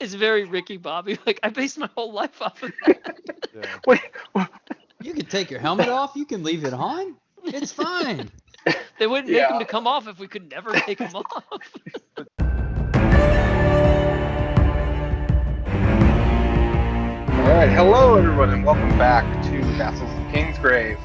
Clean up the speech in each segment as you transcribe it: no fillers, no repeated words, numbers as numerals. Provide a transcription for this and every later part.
It's very Ricky Bobby. Like, I based my whole life off of that. Yeah. Wait, You can take your helmet off. You can leave it on. It's fine. They wouldn't make him to come off if we could never take him off. all right, hello everyone, and welcome back to Vassals of Kingsgrave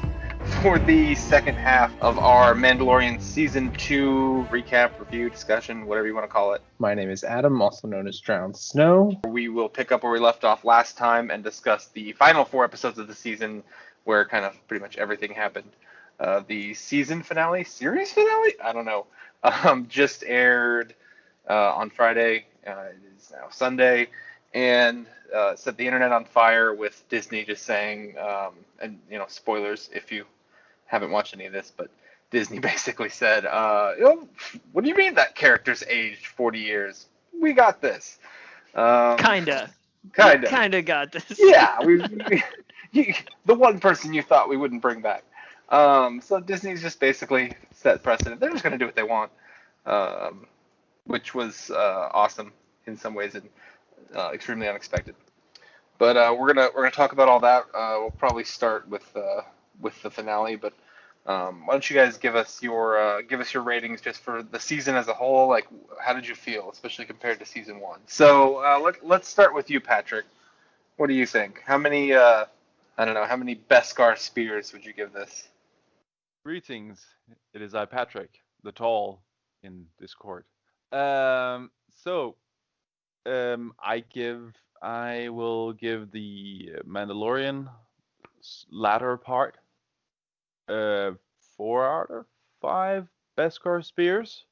for the second half of our Mandalorian Season 2 recap, review, discussion, whatever you want to call it. My name is Adam, also known as Drownedsnow. We will pick up where we left off last time and discuss the final 4 episodes of the season where kind of pretty much everything happened. The season finale, series finale? I don't know. Just aired on Friday. It is now Sunday. And set the internet on fire with Disney just saying, and spoilers if you haven't watched any of this, but Disney basically said, what do you mean that character's aged 40 years? We got this. Kinda got this. Yeah, the one person you thought we wouldn't bring back. So Disney's just basically set precedent. They're just going to do what they want, which was awesome in some ways and extremely unexpected. But we're gonna talk about all that. We'll probably start with the finale. But why don't you guys give us your ratings just for the season as a whole? Like, how did you feel, especially compared to season 1? So let's start with you, Patrick. What do you think? How many how many Beskar spears would you give this? Greetings. It is I, Patrick, the tall in Discord. I will give the Mandalorian latter part 4 out of 5 Beskar spears.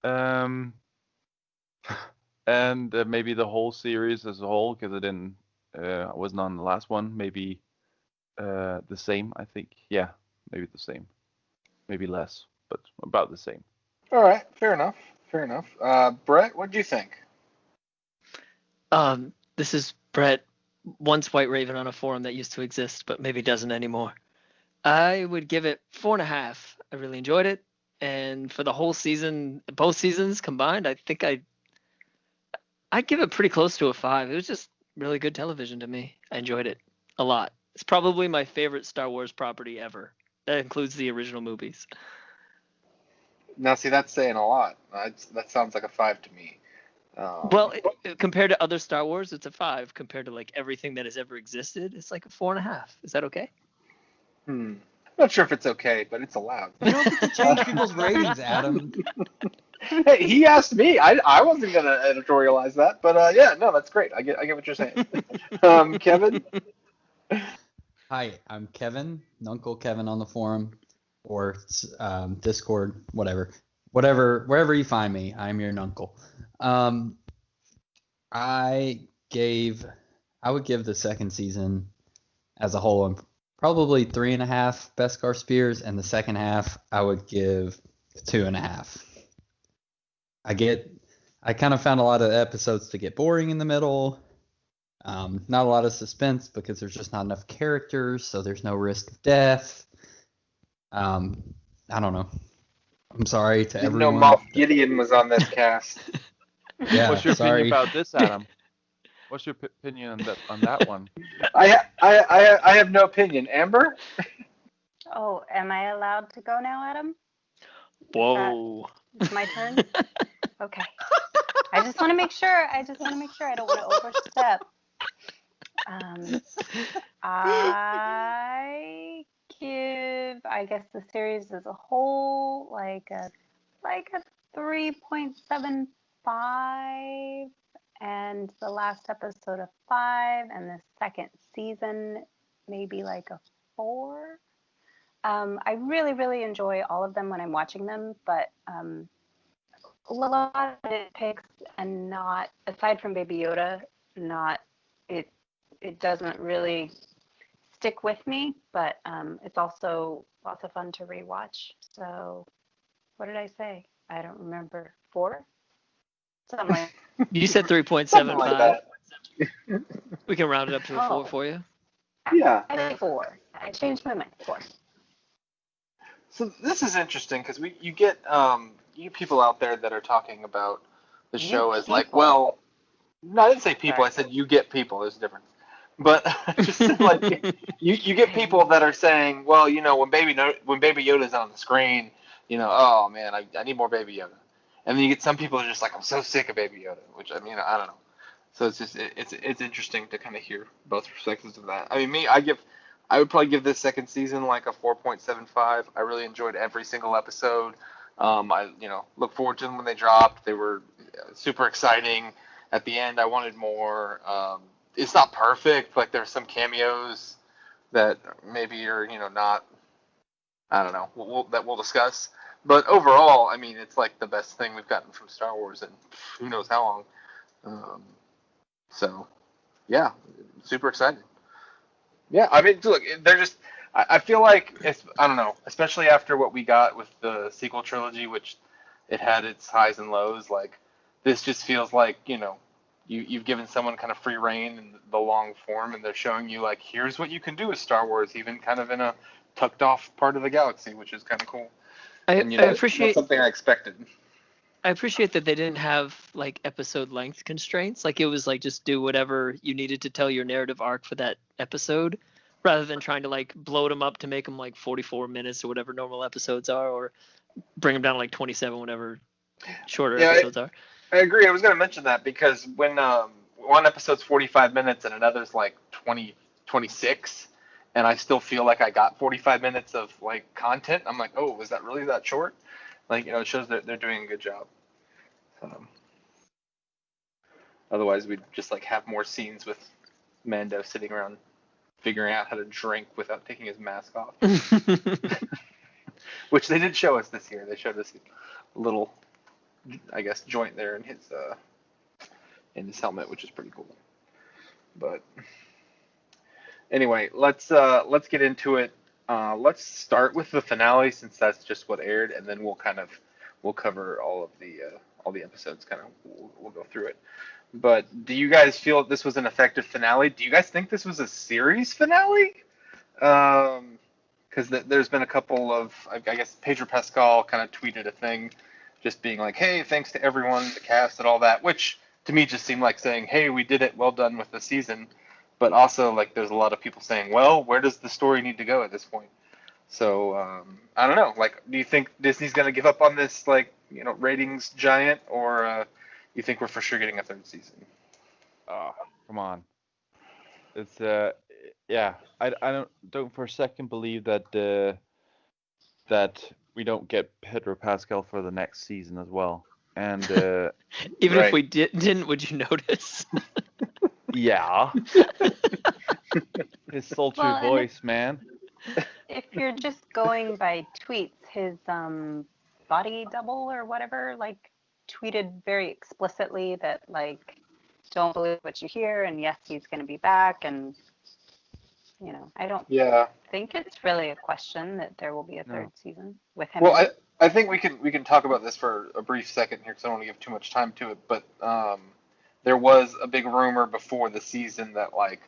And maybe the whole series as a whole, because I wasn't on the last one. Maybe the same, I think. Yeah, maybe the same. Maybe less, but about the same. All right, fair enough. Brett, what do you think? This is Brett, once White Raven on a forum that used to exist, but maybe doesn't anymore. I would give it 4.5. I really enjoyed it, and for the whole season, both seasons combined, I think I'd give it pretty close to a 5. It was just really good television to me. I enjoyed it a lot. It's probably my favorite Star Wars property ever. That includes the original movies. Now, see, that's saying a lot. That sounds like a 5 to me. Well, compared to other Star Wars, it's a 5. Compared to like everything that has ever existed, it's like a 4.5. Is that okay? I'm not sure if it's okay, but it's allowed. You don't get to change people's ratings, Adam. Hey, he asked me. I wasn't gonna editorialize that, but yeah, no, that's great. I get what you're saying. Kevin. Hi, I'm Kevin, Nuncle Kevin on the forum or Discord, wherever you find me, I'm your Nuncle. I would give the second season as a whole probably 3.5 Beskar spears, and the second half I would give 2.5. I kind of found a lot of episodes to get boring in the middle. Not a lot of suspense because there's just not enough characters, so there's no risk of death. I don't know. I'm sorry to everyone. No, Moff Gideon was on this cast. Yeah, What's your sorry. opinion about this, Adam? What's your opinion on that one? I have no opinion. Amber? Oh, am I allowed to go now, Adam? Whoa. It's my turn? Okay. I just want to make sure. I don't want to overstep. I guess the series as a whole like a 3.75, and the last episode a 5, and the second season maybe like a 4. I really, really enjoy all of them when I'm watching them, but a lot of nitpicks, and not, aside from Baby Yoda, it doesn't really stick with me, but it's also lots of fun to rewatch. So what did I say? I don't remember. 4? Something like You said 3.75. Like We can round it up to a 4 for you. Yeah. I think 4. I changed my mind. 4. So this is interesting because you get people out there that are talking about the show as like, well, No, I didn't say people. I said you get people. There's a difference. But just like you get people that are saying, well, when Baby Yoda's on the screen, oh man, I need more Baby Yoda. And then you get some people who are just like, I'm so sick of Baby Yoda, which I don't know. So it's just it's interesting to kind of hear both perspectives of that. I mean, I would probably give this second season like a 4.75. I really enjoyed every single episode. I look forward to them when they dropped. They were super exciting. At the end, I wanted more. It's not perfect. Like there's some cameos that maybe are not. I don't know. That we'll discuss. But overall, I mean, it's like the best thing we've gotten from Star Wars in who knows how long. So, yeah, super excited. Yeah, I mean, look, they're just. I feel like I don't know, especially after what we got with the sequel trilogy, which it had its highs and lows. Like this just feels like you've given someone kind of free reign in the long form, and they're showing you like here's what you can do with Star Wars, even kind of in a tucked off part of the galaxy, which is kind of cool. I That's appreciate something I expected. I appreciate that they didn't have like episode length constraints. Like it was like just do whatever you needed to tell your narrative arc for that episode, rather than trying to like bloat them up to make them like 44 minutes or whatever normal episodes are, or bring them down to like 27, whatever shorter episodes are. I agree. I was going to mention that because when one episode's 45 minutes and another's like 26, and I still feel like I got 45 minutes of like content, I'm like, oh, was that really that short? Like, it shows that they're doing a good job. Otherwise, we'd just like have more scenes with Mando sitting around figuring out how to drink without taking his mask off. Which they did show us this year. They showed us a little, I guess, joint there in his helmet, which is pretty cool. But anyway, let's get into it. Let's start with the finale since that's just what aired, and then we'll cover all the episodes. We'll go through it. But do you guys feel that this was an effective finale? Do you guys think this was a series finale? Because there's been a couple of, I guess Pedro Pascal kind of tweeted a thing, just being like, hey, thanks to everyone, the cast and all that, which to me just seemed like saying, hey, we did it, well done with the season. But also, like, there's a lot of people saying, well, where does the story need to go at this point? So, I don't know. Like, do you think Disney's going to give up on this, like, ratings giant, or you think we're for sure getting a third season? Oh, come on. It's yeah. I don't for a second believe that that we don't get Pedro Pascal for the next season as well. And even if we didn't, would you notice? Yeah. His sultry voice, man. If you're just going by tweets, his body double or whatever, like, tweeted very explicitly that, like, don't believe what you hear, and yes, he's going to be back, and I don't think it's really a question that there will be a third season with him. Well, I think we can talk about this for a brief second here because I don't want to give too much time to it, but there was a big rumor before the season that like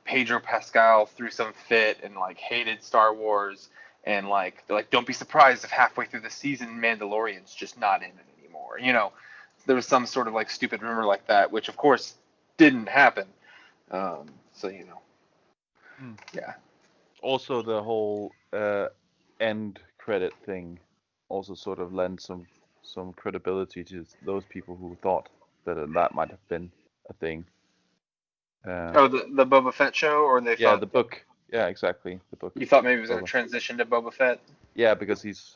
Pedro Pascal threw some fit and like hated Star Wars, and like they're like, don't be surprised if halfway through the season Mandalorian's just not in it anymore. There was some sort of like stupid rumor like that, which of course didn't happen. So yeah. Also, the whole end credit thing also sort of lends some credibility to those people who thought that might have been a thing. The Boba Fett show, or they thought the book. Yeah, exactly, the book. You thought maybe it was going to transition to Boba Fett? Yeah, because he's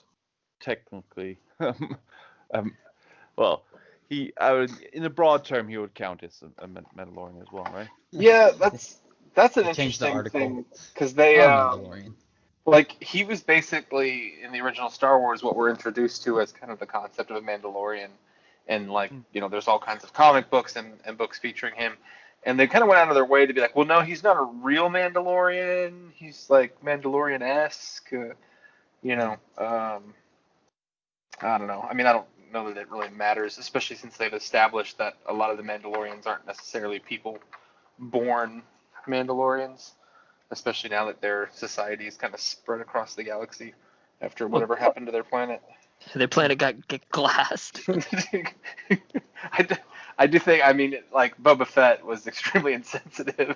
technically, well, in a broad term, he would count as a Mandalorian as well, right? Yeah, that's an interesting thing because they like he was basically in the original Star Wars what we're introduced to as kind of the concept of a Mandalorian, and like there's all kinds of comic books and books featuring him, and they kind of went out of their way to be like, well, no, he's not a real Mandalorian, he's like Mandalorian-esque, I don't know. I mean, I don't know that it really matters, especially since they've established that a lot of the Mandalorians aren't necessarily people born Mandalorians, especially now that their society is kind of spread across the galaxy after whatever happened to their planet. Their planet got glassed. I do think, I mean, like Boba Fett was extremely insensitive.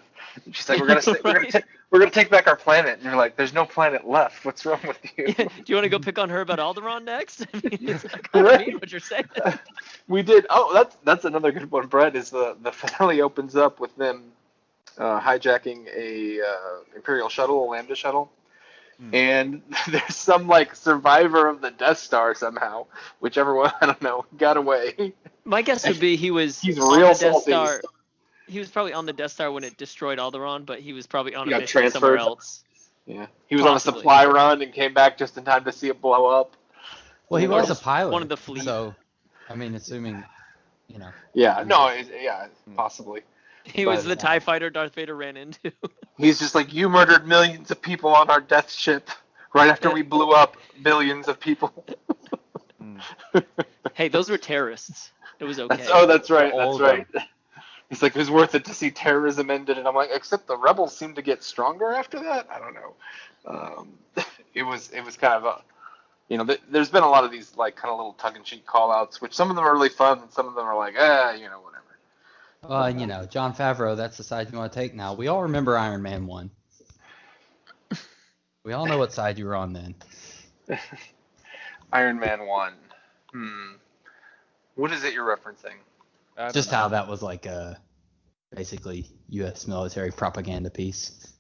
She's like, we're gonna take back our planet, and you're like, there's no planet left. What's wrong with you? Yeah, do you want to go pick on her about Alderaan next? I mean, it's like, I Right. mean what you're saying. We did. Oh, that's another good one, Brett. Is the finale opens up with them hijacking a Imperial shuttle, a Lambda shuttle, and there's some like survivor of the Death Star somehow, whichever one, I don't know, got away. My guess would be He's on real the Death salty. Star. He was probably on the Death Star when it destroyed Alderaan, but he was probably on He a got mission somewhere transferred. else. Yeah, he was on a Possibly. supply run and came back just in time to see it blow up. Well, he Or was a just pilot. one of the fleet. So, I mean, assuming, Yeah, no, yeah, possibly. He was But- the TIE fighter Darth Vader ran into. He's just like, you murdered millions of people on our death ship right after we blew up billions of people. Hey, those were terrorists. It was okay. That's right. All That's of right. He's like, it was worth it to see terrorism ended, and I'm like, except the rebels seem to get stronger after that. I don't know. It was kind of a, there's been a lot of these like kind of little tongue-in-cheek call-outs, which some of them are really fun, and some of them are like, whatever. well, John Favreau, that's the side you want to take now. We all remember Iron Man 1. We all know what side you were on then. Iron Man 1. What is it you're referencing? Just how that was like basically U.S. military propaganda piece.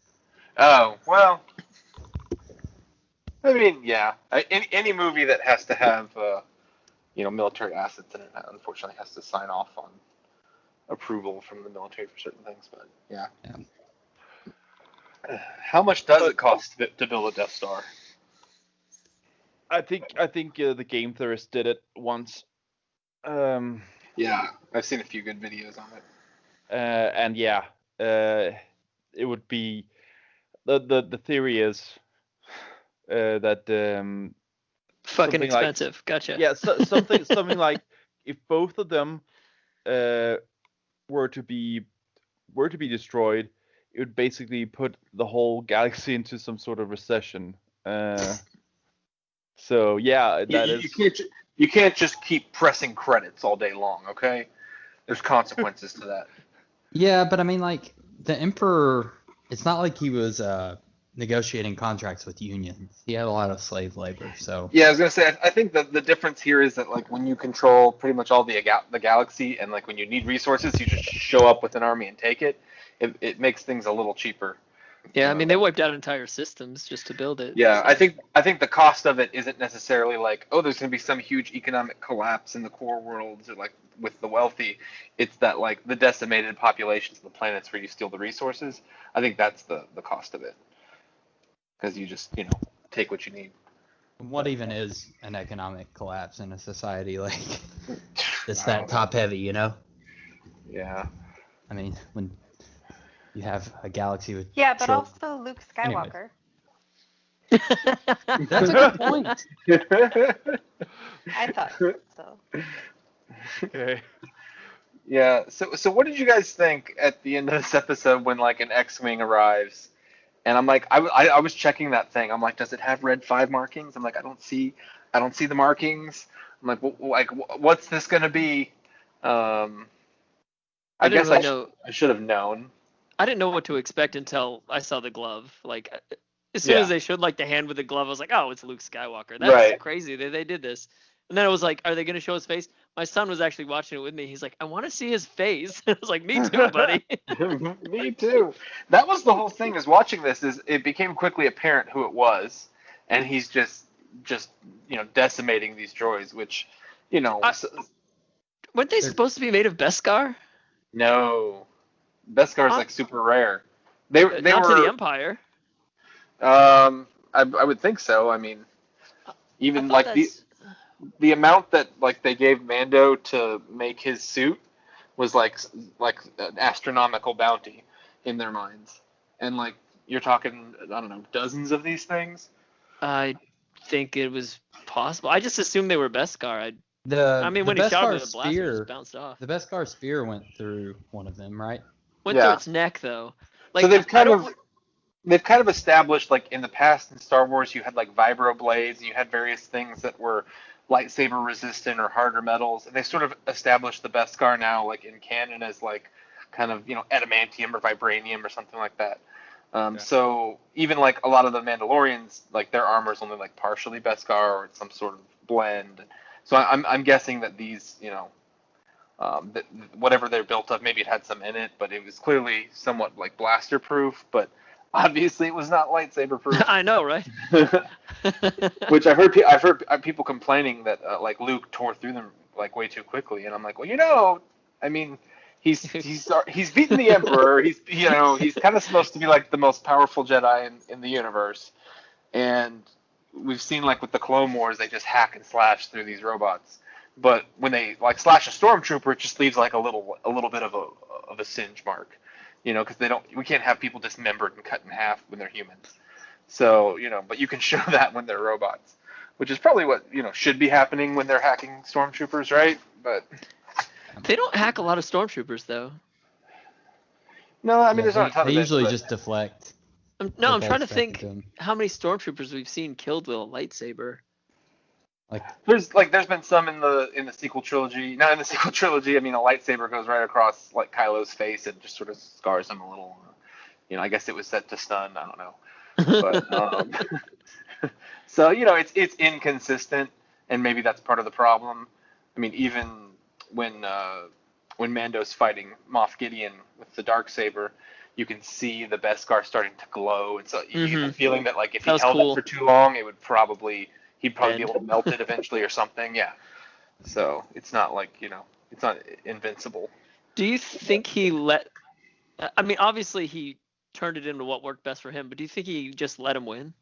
Oh, well, I mean, yeah. Any movie that has to have, military assets in it, unfortunately, has to sign off on approval from the military for certain things. But yeah. How much does it cost to build a Death Star? I think the Game Theorist did it once. Yeah, I've seen a few good videos on it. And yeah, it would be the theory is that Fucking something like- expensive. Gotcha. yeah, something like if both of them were to be destroyed, it would basically put the whole galaxy into some sort of recession. So yeah, that is. You can't just keep pressing credits all day long, okay? There's consequences to that. Yeah, but I mean, like, the Emperor, it's not like he was negotiating contracts with unions. He had a lot of slave labor, so. Yeah, I was gonna say, I think that the difference here is that like when you control pretty much all the galaxy, and like when you need resources, you just show up with an army and take it. It makes things a little cheaper. Yeah, I mean, they wiped out entire systems just to build it. Yeah, I think the cost of it isn't necessarily like, oh, there's gonna be some huge economic collapse in the core worlds or like with the wealthy. It's that like the decimated populations of the planets where you steal the resources. I think that's the cost of it, because you just take what you need. What even is an economic collapse in a society like it's that top heavy, Yeah. I mean, when you have a galaxy with Yeah, but trillions. also Luke Skywalker. That's a good point. I thought so. Okay. Yeah. So what did you guys think at the end of this episode when like an X-wing arrives? And I'm like, I was checking that thing. I'm like, does it have red 5 markings? I'm like, I don't see the markings. I'm like, what's this gonna be? I guess really know. I should have known. I didn't know what to expect until I saw the glove. Like, as soon as they showed like the hand with the glove, I was like, oh, it's Luke Skywalker. That's Right. crazy that they did this. And then I was like, are they going to show his face? My son was actually watching it with me. He's like, I want to see his face. I was like, me too, buddy. Me too. That was the whole thing. Is watching this is it became quickly apparent who it was, and he's just decimating these droids, which Weren't they supposed to be made of Beskar? no, Beskar's like super rare. They Not were to the Empire. I would think so. I mean, even I thought like that's- the amount that like they gave Mando to make his suit was like an astronomical bounty in their minds, and like you're talking, I don't know, dozens of these things. I think it was possible. I just assumed they were Beskar. The I mean, when the he shot Beskar with the blaster, it spear, just bounced off. the Beskar spear went through one of them, right? Went Yeah. through its neck, though. Like, So they've I don't- kind of established, like in the past in Star Wars, you had like vibro blades, and you had various things that were lightsaber resistant or harder metals, and they sort of established the Beskar now like in canon as like kind of adamantium or vibranium or something like that. So even like a lot of the Mandalorians, like their armor is only like partially Beskar or some sort of blend. So I'm guessing that these that whatever they're built of, maybe it had some in it, but it was clearly somewhat like blaster proof. But obviously it was not lightsaber proof. I know, right? Which I've heard people complaining that like Luke tore through them like way too quickly, and I'm like, well, I mean, he's beaten the Emperor. He's kind of supposed to be like the most powerful Jedi in the universe, and we've seen like with the Clone Wars, they just hack and slash through these robots. But when they like slash a stormtrooper, it just leaves like a little bit of a singe mark, because we can't have people dismembered and cut in half when they're humans. So, but you can show that when they're robots, which is probably what, should be happening when they're hacking stormtroopers, right? But they don't hack a lot of stormtroopers, though. No, I mean, there's not a ton they of it. usually But just deflect. I'm What trying to that's think happened how many stormtroopers we've seen killed with a lightsaber. Like, there's been some in the sequel trilogy. Not in the sequel trilogy. I mean, a lightsaber goes right across like Kylo's face and just sort of scars him a little. I guess it was set to stun. I don't know. But so it's inconsistent, and maybe that's part of the problem. I mean, even when Mando's fighting Moff Gideon with the Darksaber, you can see the Beskar starting to glow, and so you get the feeling that like if he held it for too long, he'd probably be able to melt it eventually or something. Yeah. So it's not like it's not invincible. Do you think he let? I mean, obviously he turned it into what worked best for him, but do you think he just let him win?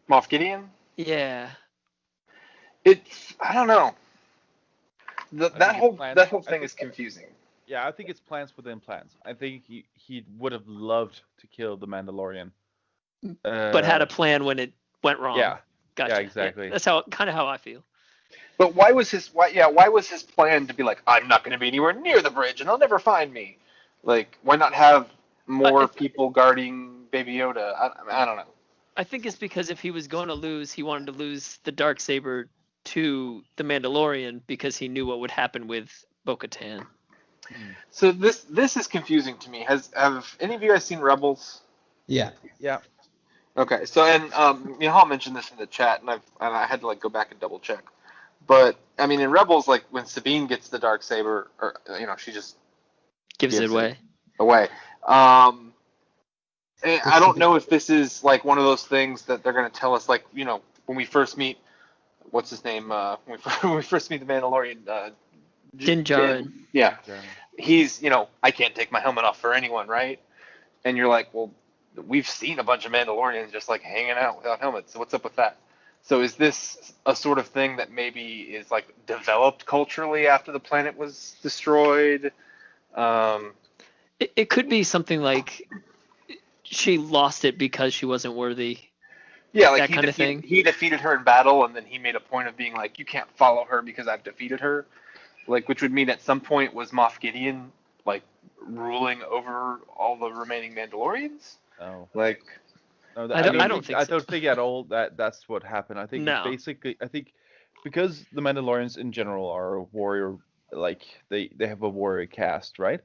Moff Gideon? Yeah. I don't know. That whole thing is confusing. Yeah, I think it's plans within plans. I think he would have loved to kill the Mandalorian, but had a plan when it went wrong. Yeah. Gotcha. Yeah, exactly. Yeah, that's kind of how I feel. But why was his plan to be like, I'm not going to be anywhere near the bridge and they'll never find me? Like, why not have more people guarding Baby Yoda? I don't know. I think it's because if he was going to lose, he wanted to lose the Darksaber to the Mandalorian because he knew what would happen with Bo-Katan. So this is confusing to me. Have any of you guys seen Rebels? yeah. Yeah. Okay, so and Mihal mentioned this in the chat, and I had to like go back and double check. But I mean, in Rebels, like when Sabine gets the Darksaber, or she just gives it away. And I don't know if this is like one of those things that they're going to tell us, like when we first meet, what's his name? When we first meet the Mandalorian, Din Djarin. Yeah, he's I can't take my helmet off for anyone, right? And you're like, well, we've seen a bunch of Mandalorians just like hanging out without helmets. So what's up with that? So is this a sort of thing that maybe is like developed culturally after the planet was destroyed? It could be something like she lost it because she wasn't worthy. Yeah, like that kind of thing. He defeated her in battle, and then he made a point of being like, you can't follow her because I've defeated her. Like, which would mean at some point was Moff Gideon like ruling over all the remaining Mandalorians? Oh. Like, no, I don't think so. I don't think at all that's what happened. I think basically, because the Mandalorians in general are a warrior, like they have a warrior caste, right?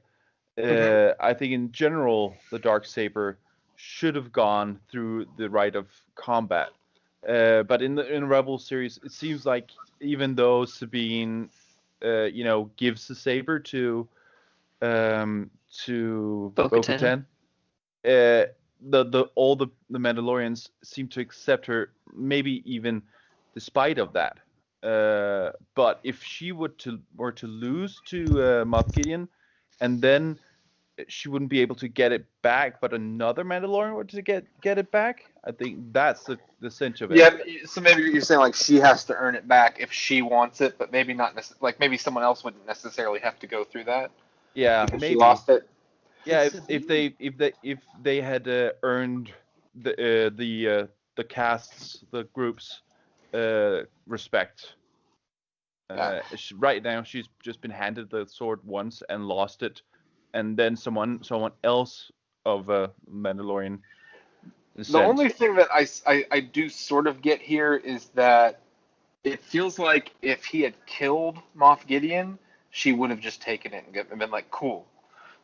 I think in general the Darksaber should have gone through the rite of combat. But in the Rebel series, it seems like even though Sabine, gives the saber to Bo-Katan, all the Mandalorians seem to accept her, maybe even despite of that. But if she were to lose to Moff Gideon, and then she wouldn't be able to get it back, but another Mandalorian were to get it back, I think that's the cinch of it. Yeah, so maybe you're saying like she has to earn it back if she wants it, but maybe not like maybe someone else wouldn't necessarily have to go through that. Yeah, because maybe she lost it. Yeah, if they had earned the casts, the groups respect. Right now she's just been handed the sword once and lost it, and then someone else of Mandalorian descent. The only thing that I do sort of get here is that it feels like if he had killed Moff Gideon, she would have just taken it and been like, cool.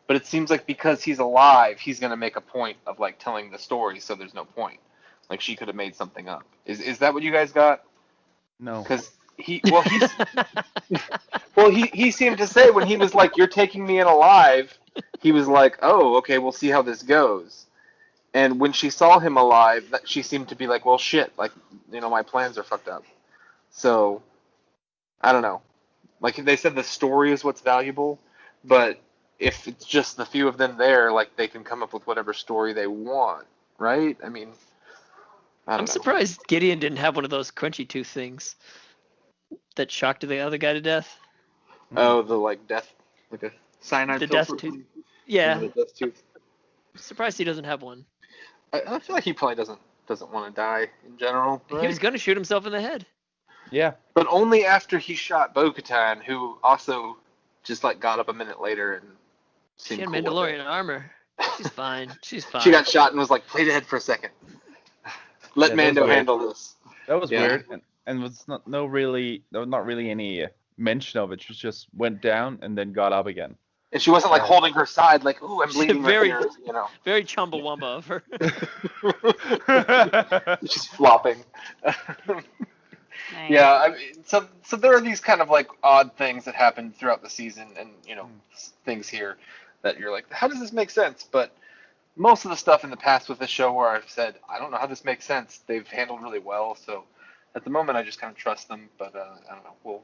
But it seems like because he's alive, he's gonna make a point of like telling the story, so there's no point. Like she could have made something up. Is that what you guys got? No. Because he seemed to say when he was like, "You're taking me in alive," he was like, "Oh, okay, we'll see how this goes." And when she saw him alive, that she seemed to be like, "Well, shit, like my plans are fucked up." So I don't know. Like they said, the story is what's valuable, but if it's just the few of them there, like they can come up with whatever story they want, right? I mean, I don't I'm know. surprised Gideon didn't have one of those crunchy tooth things that shocked the other guy to death. Oh, the like death, like a cyanide The pill death for tooth. the Yeah, death tooth. I'm surprised he doesn't have one. I feel like he probably doesn't want to die in general. Right? He was gonna shoot himself in the head. Yeah. But only after he shot Bo-Katan, who also just like got up a minute later and She seemed had cool with Mandalorian it. armor. She's fine. She's fine. She got shot and was like, "Play dead for a second. Let Yeah, that was Mando weird. handle this." That was Yeah. weird, and was not really any mention of it. She just went down and then got up again. And she wasn't like Yeah. holding her side, like, "Ooh, I'm She's bleeding very- right here," Very Chumbawamba of her. She's flopping. Nice. Yeah, I mean, so there are these kind of like odd things that happen throughout the season, and things here that you're like, how does this make sense? But most of the stuff in the past with the show where I've said, I don't know how this makes sense, they've handled really well. So at the moment, I just kind of trust them. But I don't know. We'll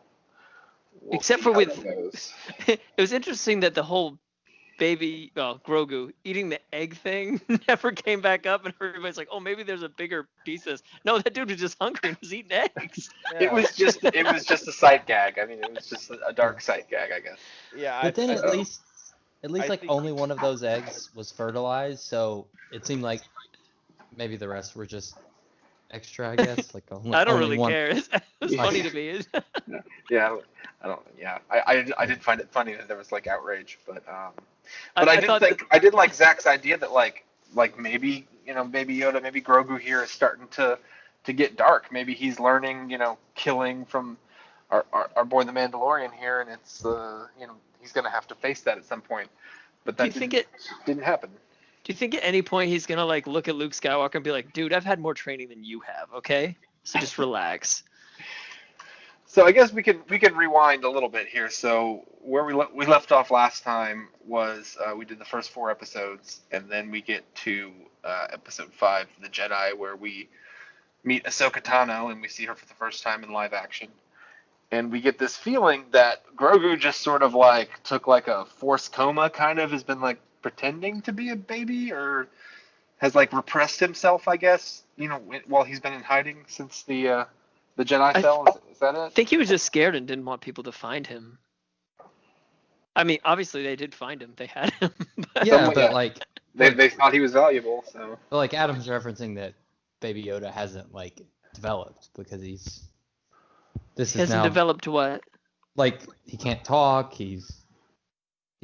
Except see for how with- that goes. It was interesting that the whole Grogu eating the egg thing never came back up, and everybody's like, "Oh, maybe there's a bigger piece of this." No, that dude was just hungry and was eating eggs. It was just a sight gag. I mean, it was just a dark sight gag, I guess. Yeah, But then at least I like think- only one of those eggs was fertilized, so it seemed like maybe the rest were just extra, I guess. Like only, I don't only really one. care. It's funny to me. Yeah, I don't. Yeah, I did find it funny that there was like outrage, but I I did thought think I did like Zach's idea that like maybe Baby Yoda, maybe Grogu here is starting to get dark. Maybe he's learning killing from our boy the Mandalorian here, and it's he's gonna have to face that at some point. But Do that you think didn't happen. Do you think at any point he's gonna like look at Luke Skywalker and be like, "Dude, I've had more training than you have. Okay, so just relax." So I guess we could rewind a little bit here. So where we left off last time was we did the first 4 episodes, and then we get to episode 5, The Jedi, where we meet Ahsoka Tano, and we see her for the first time in live action. And we get this feeling that Grogu just sort of like took like a forced coma, kind of has been like pretending to be a baby, or has like repressed himself, I guess, while he's been in hiding since the Jedi fell. Is that it? I think he was just scared and didn't want people to find him. I mean, obviously they did find him. They had him. But Yeah, Somewhat, but yeah. like They thought he was valuable, so. but like Adam's referencing that Baby Yoda hasn't like developed because this he is hasn't now developed what? like he can't talk. He's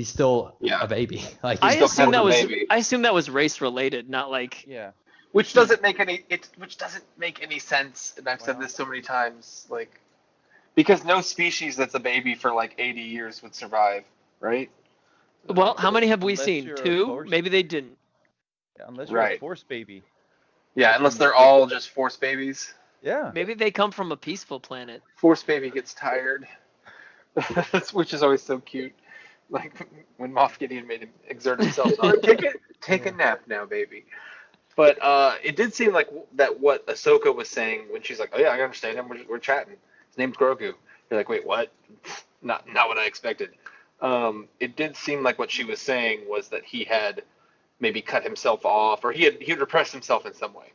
still Yeah. a baby. Like I still assume kind of that a was baby. I assume that was race related, not like Yeah. Which doesn't make any sense, and I've Why said not? this so many times, like, because no species that's a baby for like 80 years would survive, right? well, how many have we Unless seen? you're a 2? force- Maybe they didn't. Yeah, unless you're a Right. Force baby. Yeah, unless they're all just Force babies. Yeah. Maybe they come from a peaceful planet. Force baby gets tired, which is always so cute. Like when Moff Gideon made him exert himself. Take a nap now, baby. But it did seem like that what Ahsoka was saying when she's like, "Oh yeah, I understand him. We're chatting. His name's Grogu." You're like, "Wait, what?" Not what I expected. It did seem like what she was saying was that he had maybe cut himself off, or he had repressed himself in some way.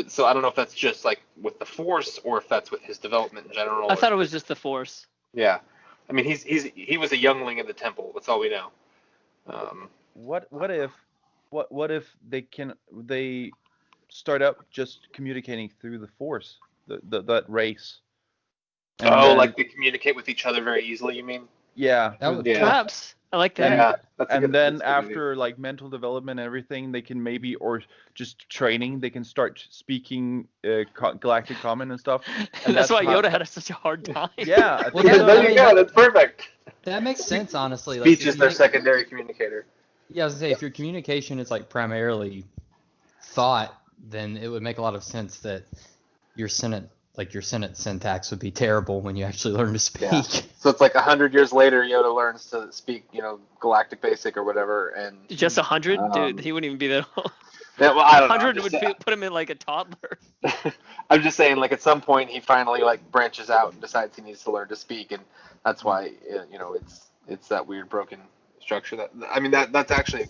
So I don't know if that's just like with the Force, or if that's with his development in general. I thought it was just the Force. Yeah, I mean he was a youngling in the temple. That's all we know. What if they start out just communicating through the Force, that race? And then- like they communicate with each other very easily. You mean? yeah, That would- Yeah. Perhaps. I like that. Yeah, that's a And good, then that's a good idea. after like mental development and everything, they can maybe, or just training, they can start speaking galactic common and stuff. And that's why how- Yoda had such a hard time. Yeah, I Well, think that- so. There you go. That's perfect. That makes sense, honestly. Like, Speech if is you their think- secondary communicator. Yeah, I was gonna say, if your communication is like primarily thought, then it would make a lot of sense that your sentence syntax would be terrible when you actually learn to speak. Yeah. So it's like 100 years later, Yoda learns to speak, Galactic Basic or whatever, and Just 100, dude. Um, He wouldn't even be that old. yeah, well, I don't know. 100 would put him in like a toddler. I'm just saying, like at some point, he finally like branches out and decides he needs to learn to speak, and that's why it's that weird broken structure. That's actually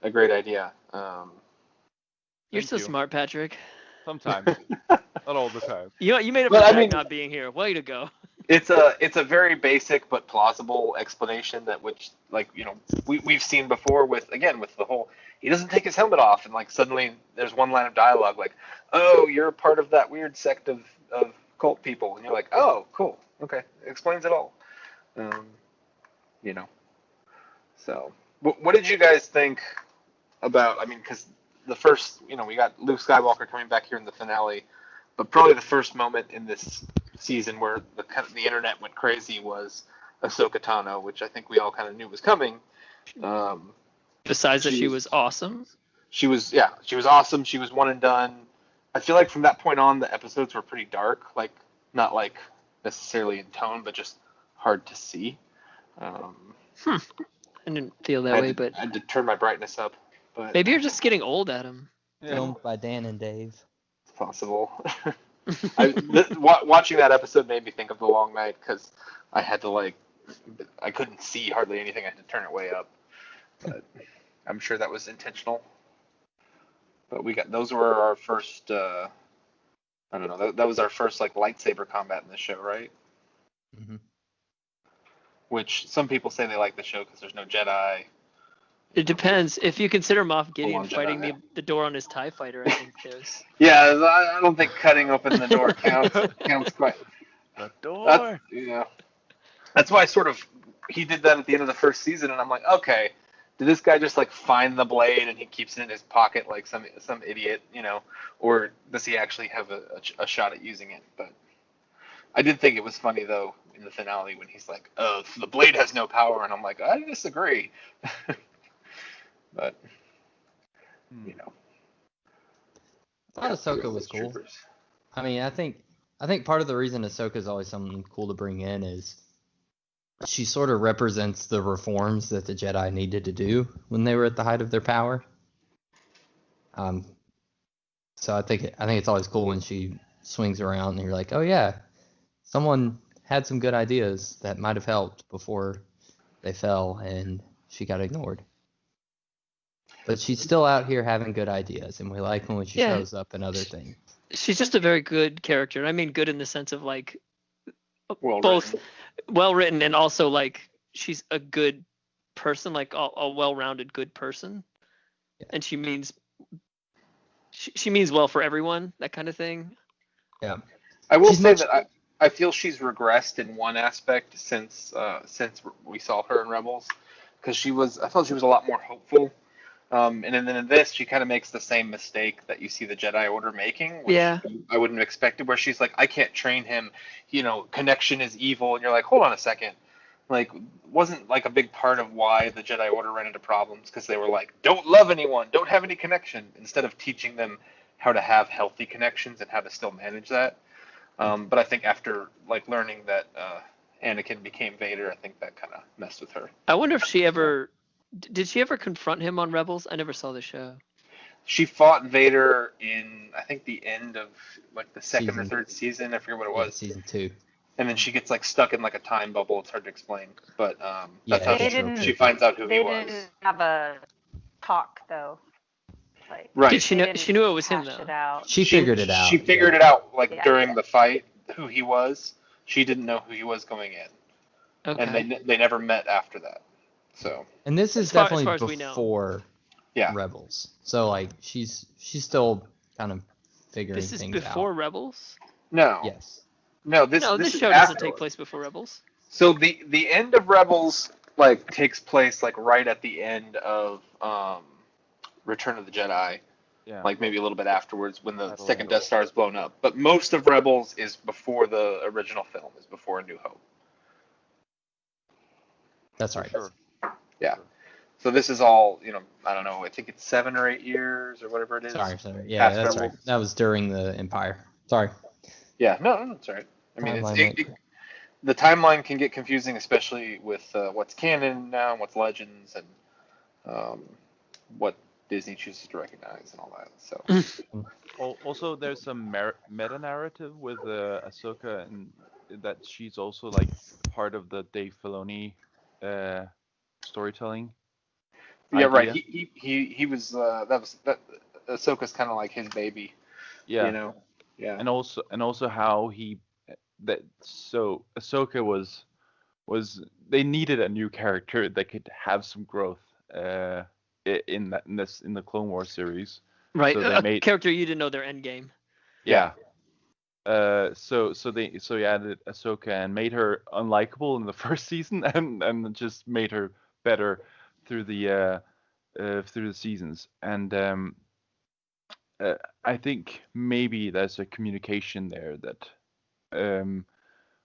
a great idea. You're Thank so you. smart, Patrick. Sometimes, not all the time. You made up Well, for I Jack mean- not being here. Way to go. It's a very basic but plausible explanation that we've seen before with the whole he doesn't take his helmet off and like suddenly there's one line of dialogue like, oh, you're part of that weird sect of cult people, and you're like, oh, cool, okay, it explains it all. So what did you guys think about, because the first, we got Luke Skywalker coming back here in the finale, but probably the first moment in this season where the internet went crazy was Ahsoka Tano, which I think we all kind of knew was coming. Besides that, she She's- was awesome. She was awesome. She was one and done. I feel like from that point on, the episodes were pretty dark, like not like necessarily in tone, but just hard to see. I didn't feel that I way, had to- but I had to turn my brightness up, but maybe you're just getting old, Adam. Filmed by Dan and Dave. it's possible. Watching that episode made me think of The Long Night because I had to I couldn't see hardly anything. I had to turn it way up. But I'm sure that was intentional. But those were our first. I don't know. That was our first lightsaber combat in the show, right? Mhm. Which some people say they like the show because there's no Jedi. It depends. If you consider Moff Gideon on, fighting Jedi. the door on his TIE fighter, I think there's... Yeah, I don't think cutting open the door counts quite. The door. That's why he did that at the end of the first season, and I'm like, okay, did this guy just find the blade and he keeps it in his pocket like some idiot, or does he actually have a shot at using it? But I did think it was funny though in the finale when he's like, oh, the blade has no power, and I'm like, I disagree. But I thought Ahsoka was cool. Troopers. I think part of the reason Ahsoka is always something cool to bring in is she sort of represents the reforms that the Jedi needed to do when they were at the height of their power. So I think it's always cool when she swings around and you're like, oh yeah, someone had some good ideas that might have helped before they fell and she got ignored. But she's still out here having good ideas, and we like when she Yeah. shows up and other things. She's just a very good character. And I mean good in the sense of Well both written. well written and also she's a good person, a well-rounded good person. Yeah. And she means well for everyone, that kind of thing. Yeah. I will She's say much- that I feel she's regressed in one aspect since we saw her in Rebels, because I felt she was a lot more hopeful. And then in this, she kind of makes the same mistake that you see the Jedi Order making, which Yeah. I wouldn't have expected, where she's like, I can't train him, connection is evil, and you're like, hold on a second. Wasn't a big part of why the Jedi Order ran into problems, because they were like, don't love anyone, don't have any connection, instead of teaching them how to have healthy connections and how to still manage that. But I think after learning that Anakin became Vader, I think that kind of messed with her. I wonder if did she ever confront him on Rebels? I never saw the show. She fought Vader in, I think, the end of the second or Season. third season. I forget what it Yeah, was. season 2. And then she gets stuck in a time bubble. It's hard to explain, but Yeah, that's how They she didn't- finds out who he They was. didn't have a talk though. Right. Did she They know? didn't She knew it was him hash though. it out. She figured it out. She figured it out Yeah. during the fight who he was. She didn't know who he was going in, Okay. and they never met after that. So And this is As far definitely as we know. before yeah, Rebels. So she's still kind of figuring This is things before out. Rebels? no, Yes. no. This No, this is show doesn't afterwards. take place before Rebels. So the end of Rebels like takes place like right at the end of Return of the Jedi, Yeah. like maybe a little bit afterwards when the Battle second of- Death Star is blown up. But most of Rebels is before the original film, is before A New Hope. That's For right. sure. Yeah. So this is all, I don't know, I think it's 7 or 8 years or whatever it is. Sorry. Yeah, past that's Rebels. right. That was during the Empire. Sorry. Yeah, no, it's all right. I mean, Timeline the timeline can get confusing, especially with what's canon now and what's legends and what Disney chooses to recognize and all that. So Also, there's some meta narrative with Ahsoka, and that she's also like part of the Dave Filoni storytelling. yeah, right. idea. He was that Ahsoka's kind of like his baby. Yeah, Yeah. and also how so Ahsoka was they needed a new character that could have some growth in the Clone Wars series. Right, So they a made character you didn't know their end game. yeah. So he added Ahsoka and made her unlikable in the first season, and just made her better through the seasons. And I think maybe there's a communication there that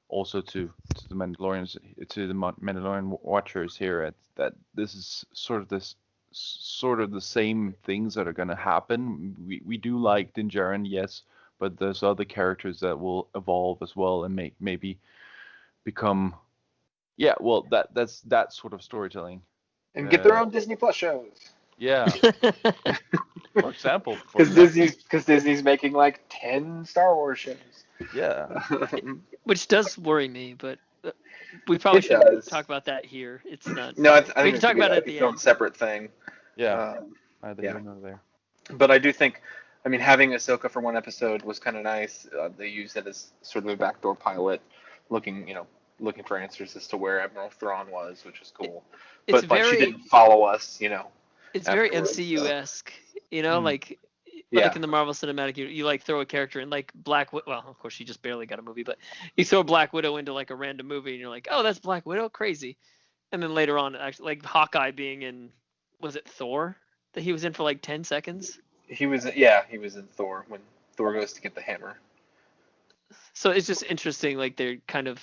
also to the Mandalorians, to the Mandalorian watchers here, that this is sort of the same things that are going to happen. We do like Din Djarin, yes, but there's other characters that will evolve as well and maybe become, yeah, well, that's that sort of storytelling. And get their own Disney Plus shows. Yeah, for example. Because Disney's making like 10 Star Wars shows. Yeah. Which does worry me, but we probably It shouldn't does. talk about that here. It's not. No, I we think can it talk should be about it like at the its own end. separate thing. Yeah. Neither yeah. here nor there. But I do think, I mean, having Ahsoka for one episode was kind of nice. They used it as sort of a backdoor pilot, looking for answers as to where Admiral Thrawn was, which is cool. It's But like she very. didn't follow us, It's very afterwards, so. MCU-esque, like Yeah. in the Marvel Cinematic, you like throw a character in like Black Widow. Well, of course, she just barely got a movie, but you throw Black Widow into like a random movie, and you're like, oh, that's Black Widow, crazy. And then later on, actually, like Hawkeye being in, was it Thor that he was in for like 10 seconds? He was in Thor when Thor goes to get the hammer. So it's just interesting, like they're kind of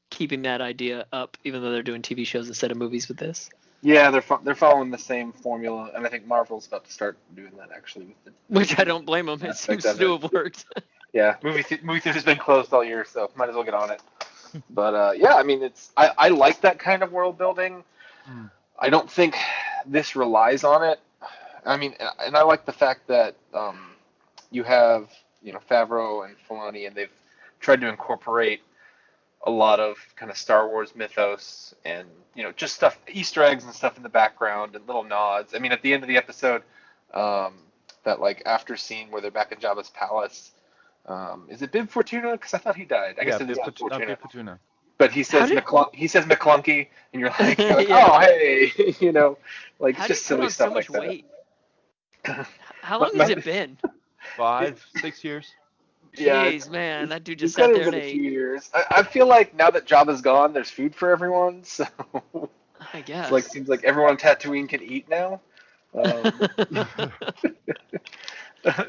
keeping that idea up, even though they're doing TV shows instead of movies with this. Yeah, they're following the same formula, and I think Marvel's about to start doing that actually with the. Which I don't blame them. It seems to have worked. Yeah, movie theater's been closed all year, so might as well get on it. But yeah, I mean, I like that kind of world building. I don't think this relies on it. I mean, and I like the fact that you have Favreau and Filoni, and they've tried to incorporate a lot of kind of Star Wars mythos and just stuff, Easter eggs and stuff in the background and little nods. I mean, at the end of the episode, that like after scene where they're back in Jabba's palace, is it Bib Fortuna? Because I thought he died. I guess it is Bib Fortuna. But he says McClunky, and you're like Yeah. Oh hey, like How just do you put silly on stuff so like much weight? that. How long has it been? 5-6 years. Yeah, Jeez, man, that dude just he's sat got there and it in a few ate. years. I feel like now that Jabba's gone, there's food for everyone. So I guess. seems like everyone on Tatooine can eat now.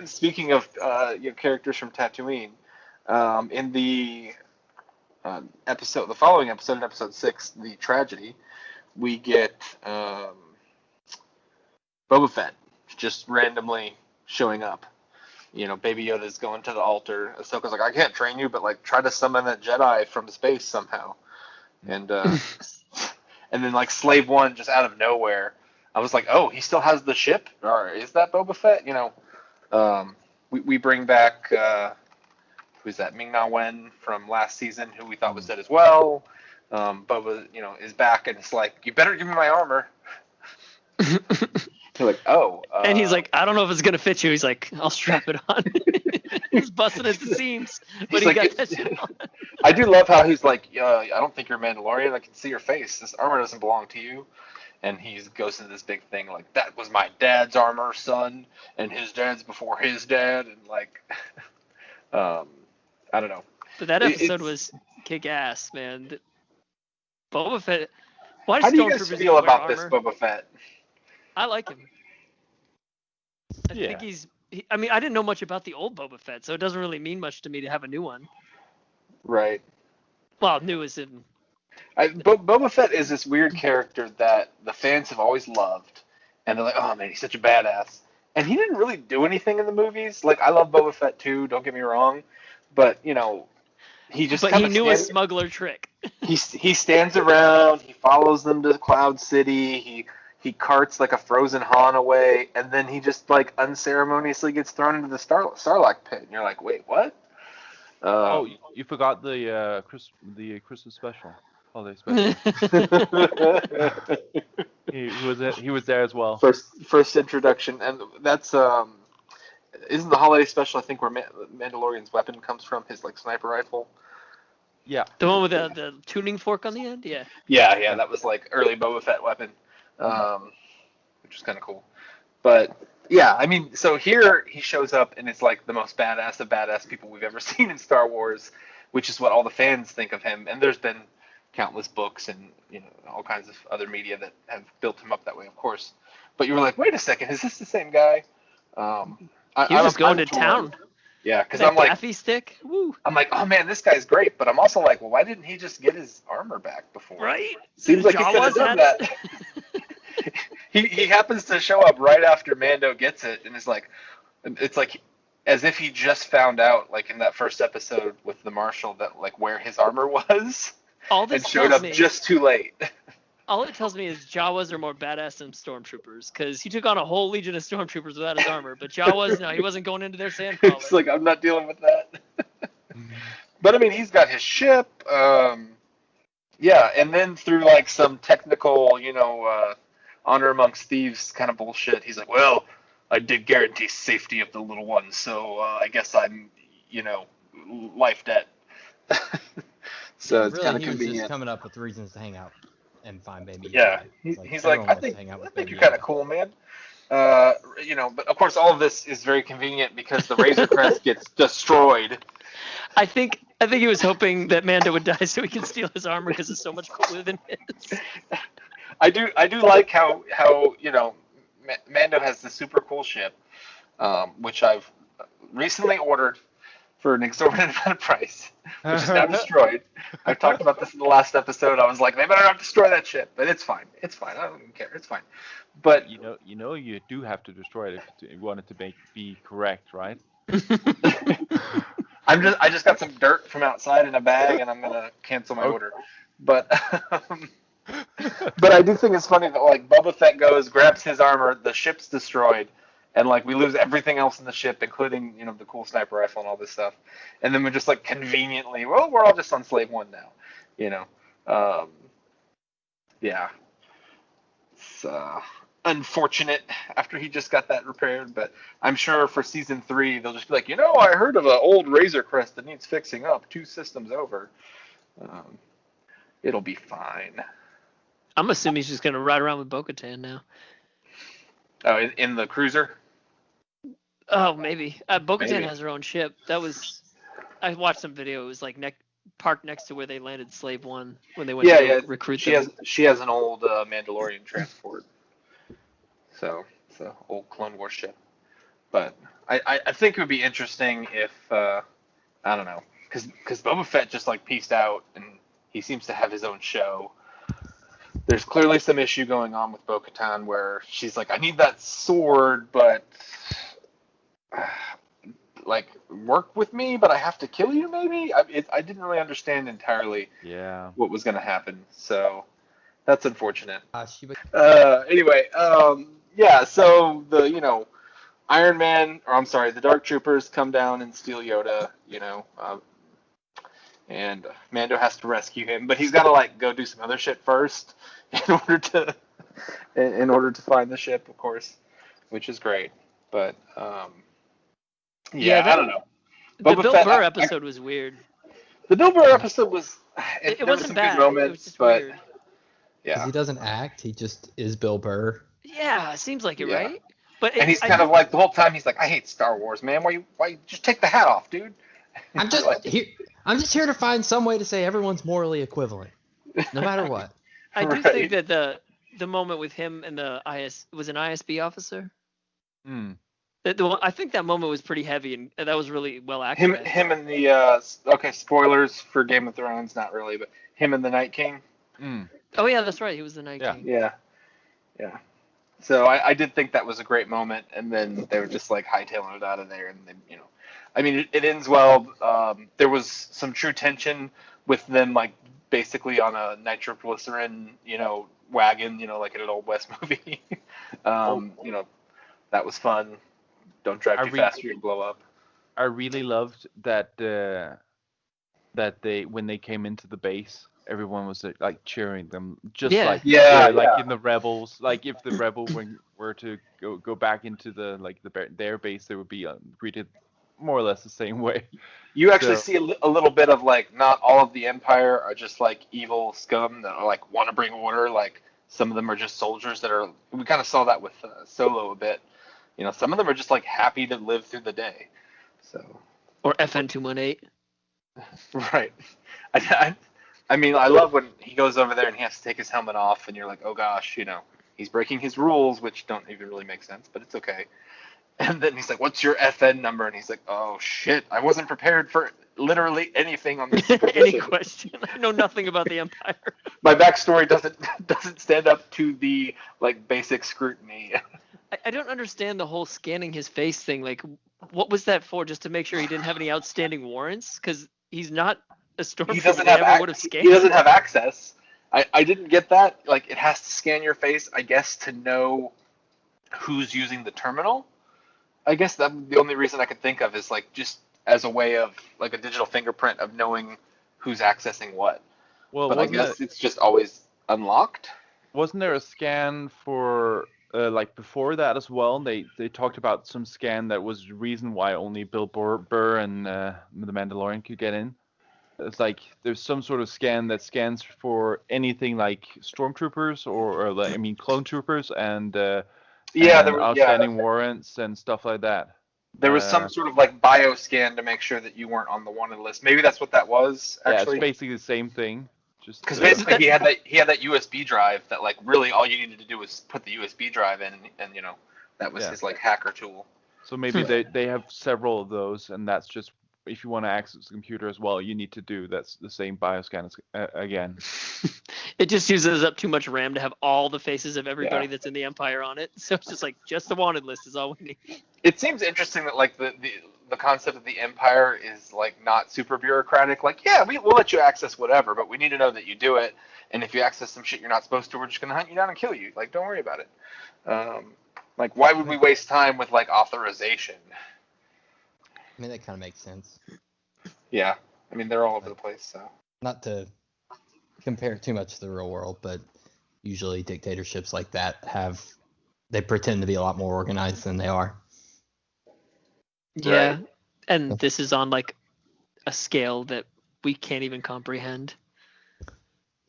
Speaking of characters from Tatooine, in the the following episode, in episode 6, the tragedy, we get Boba Fett just randomly showing up. Baby Yoda's going to the altar. Ahsoka's like, I can't train you, but like try to summon that Jedi from space somehow. And and then like Slave One just out of nowhere, I was like, oh, he still has the ship, or is that Boba Fett? We bring back who's that? Ming-Na Wen from last season, who we thought was dead as well. Boba, is back, and it's like, you better give me my armor. You're like, oh. And he's like, I don't know if it's gonna fit you. He's like, I'll strap it on. He's busting at the seams, but he got that shit on. I do love how he's like, I don't think you're Mandalorian. I can see your face. This armor doesn't belong to you. And he goes into this big thing like, that was my dad's armor, son, and his dad's before his dad, and like, I don't know. But that episode was kick ass, man. Boba Fett, Why How do do you guys stormtroopers feel even wear about this armor? Boba Fett? I like him. I think I mean, I didn't know much about the old Boba Fett, so it doesn't really mean much to me to have a new one. Right. Well, new as in. Boba Fett is this weird character that the fans have always loved, and they're like, "Oh man, he's such a badass." And he didn't really do anything in the movies. Like, I love Boba Fett too. Don't get me wrong, but he just But kind he of knew a smuggler trick. he stands around. He follows them to Cloud City. He carts like a frozen Han away, and then he just like unceremoniously gets thrown into the Sarlacc pit. And you're like, wait, what? You forgot the Christmas special, holiday special. he was there as well. First introduction, and that's isn't the holiday special? I think where Mandalorian's weapon comes from, his like sniper rifle. Yeah. The one with the tuning fork on the end? Yeah. Yeah, that was like early Boba Fett weapon, which is kind of cool. But yeah, I mean, so here he shows up and it's like the most badass of badass people we've ever seen in Star Wars, which is what all the fans think of him. And there's been countless books and all kinds of other media that have built him up that way, of course. But you were like, wait a second, is this the same guy? He was just going to town. Yeah, because I'm I'm like, gaffy stick. Woo. I'm like, oh man, this guy's great. But I'm also like, well, why didn't he just get his armor back before? Right? Seems like he could have done that. He happens to show up right after Mando gets it, and it's like as if he just found out, like in that first episode with the Marshal, that like where his armor was, and showed up just too late. All it tells me is Jawas are more badass than stormtroopers, because he took on a whole legion of stormtroopers without his armor. But Jawas, no, he wasn't going into their sand crawler. It's like, I'm not dealing with that. But I mean, he's got his ship. Yeah, and then through like some technical, honor amongst thieves kind of bullshit, he's like, well, I did guarantee safety of the little ones, so I guess I'm, life debt. So it's kind of convenient. He was just coming up with reasons to hang out and find Baby Yoda. Yeah, he's like, I think you're kind of cool, man. But of course, all of this is very convenient because the Razor Crest gets destroyed. I think he was hoping that Mando would die so he could steal his armor because it's so much cooler than his. I do like how Mando has the super cool ship, which I've recently ordered for an exorbitant amount of price, which is now destroyed. I've talked about this in the last episode. I was like, they better not destroy that ship, but it's fine. It's fine. I don't even care. It's fine. But you do have to destroy it if you want it to be correct, right? I just got some dirt from outside in a bag, and I'm gonna cancel my order. But but I do think it's funny that like Boba Fett goes, grabs his armor, the ship's destroyed, and like we lose everything else in the ship, including the cool sniper rifle and all this stuff, and then we're just like conveniently, well, we're all just on Slave One now, yeah. It's unfortunate after he just got that repaired, but I'm sure for season 3 they'll just be like, I heard of an old Razor Crest that needs fixing up 2 systems over. It'll be fine. I'm assuming he's just gonna ride around with Bo-Katan now. Oh, in the cruiser? Oh, maybe. Bo-Katan has her own ship. I watched some video. It was like parked next to where they landed Slave One when they went to recruit them. She has an old Mandalorian transport. So it's an old Clone Wars ship. But I think it would be interesting if I don't know, because Boba Fett just like peaced out and he seems to have his own show. There's clearly some issue going on with Bo-Katan where she's like, I need that sword, but like work with me, but I have to kill you maybe? I didn't really understand entirely what was going to happen. So that's unfortunate. Anyway, so the, Iron Man, or I'm sorry, the Dark Troopers come down and steal Yoda, and Mando has to rescue him, but he's got to like go do some other shit first in order to find the ship, of course, which is great. But I don't know. The Bill Burr episode was weird. The Bill Burr episode was it wasn't bad. Moments, it was just but weird. Yeah, he doesn't act. He just is Bill Burr. Yeah, it seems like it, right? But and he's kind of like the whole time he's like, I hate Star Wars, man. Why you just take the hat off, dude? I'm just here to find some way to say everyone's morally equivalent, no matter what. I do Right. think that the moment with him and the was an ISB officer. Hmm. I think that moment was pretty heavy, and that was really well Him, acted. I him thought. and the okay, spoilers for Game of Thrones, not really, but him and the Night King. Hmm. Oh yeah, that's right. He was the Night Yeah. King. Yeah, yeah. So I did think that was a great moment, and then they were just like hightailing it out of there, and then I mean it ends well. There was some true tension with them like basically on a nitroglycerin wagon, like in an old West movie. Oh, That was fun. Don't drive I too re fast or you'll blow up. I really loved that they when they came into the base, everyone was like cheering them, just Yeah. like Yeah, like yeah. in the rebels. Like if the rebel were to go back into their base, they would be greeted more or less the same way. You actually So see a little bit of like not all of the Empire are just like evil scum that are like want to bring order. Like some of them are just soldiers that are. We kind of saw that with Solo a bit. Some of them are just like happy to live through the day. So Or FN 218. right. I mean, I love when he goes over there and he has to take his helmet off, and you're like, oh gosh, he's breaking his rules, which don't even really make sense, but it's okay. And then he's like, what's your FN number? And he's like, oh shit, I wasn't prepared for literally anything on this Any position. question? I know nothing about the Empire. My backstory doesn't stand up to the like basic scrutiny. I don't understand the whole scanning his face thing. Like, what was that for? Just to make sure he didn't have any outstanding warrants? Because he's not a stormtrooper they ever would have scanned. He doesn't have access. I didn't get that. Like it has to scan your face, I guess, to know who's using the terminal. I guess that the only reason I could think of is like just as a way of like a digital fingerprint of knowing who's accessing what. well, But I guess it's just always unlocked. wasn't there a scan for like before that as well? They talked about some scan that was the reason why only Bill Burr and the Mandalorian could get in. It's like there's some sort of scan that scans for anything like stormtroopers or like, I mean clone troopers and Yeah, outstanding warrants and stuff like that. there was some sort of like bio scan to make sure that you weren't on the wanted list. Maybe that's what that was Yeah, it's actually. basically the same thing. Just Because basically he had that USB drive that like really all you needed to do was put the USB drive in and that was Yeah. his like hacker tool. so maybe they have several of those, and that's just if you want to access the computer as well, you need to do that's the same bioscan again. It just uses up too much RAM to have all the faces of everybody Yeah. that's in the Empire on it. So it's just the wanted list is all we need. It seems interesting that like the concept of the Empire is like not super bureaucratic. Like, yeah, we'll let you access whatever, but we need to know that you do it. And if you access some shit you're not supposed to, we're just gonna hunt you down and kill you. Like, don't worry about it. Like, why would we waste time with like authorization? I mean, that kind of makes sense. Yeah, I mean they're all over the place. So Not to compare too much to the real world, but usually dictatorships like that they pretend to be a lot more organized than they are. Yeah. Right. And this is on like a scale that we can't even comprehend.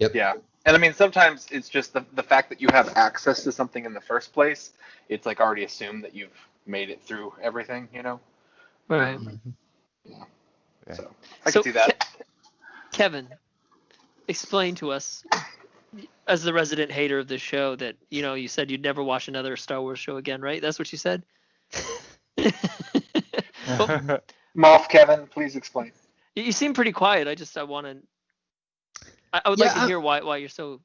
Yep. yeah, and I mean sometimes it's just the fact that you have access to something in the first place. It's like already assumed that you've made it through everything. Right. Yeah. Yeah. So I can see that. Kevin, explain to us, as the resident hater of this show, that you said you'd never watch another Star Wars show again, right? That's what you said. Well, Moff Kevin, please explain. you seem pretty quiet. I would like to Yeah, hear why you're so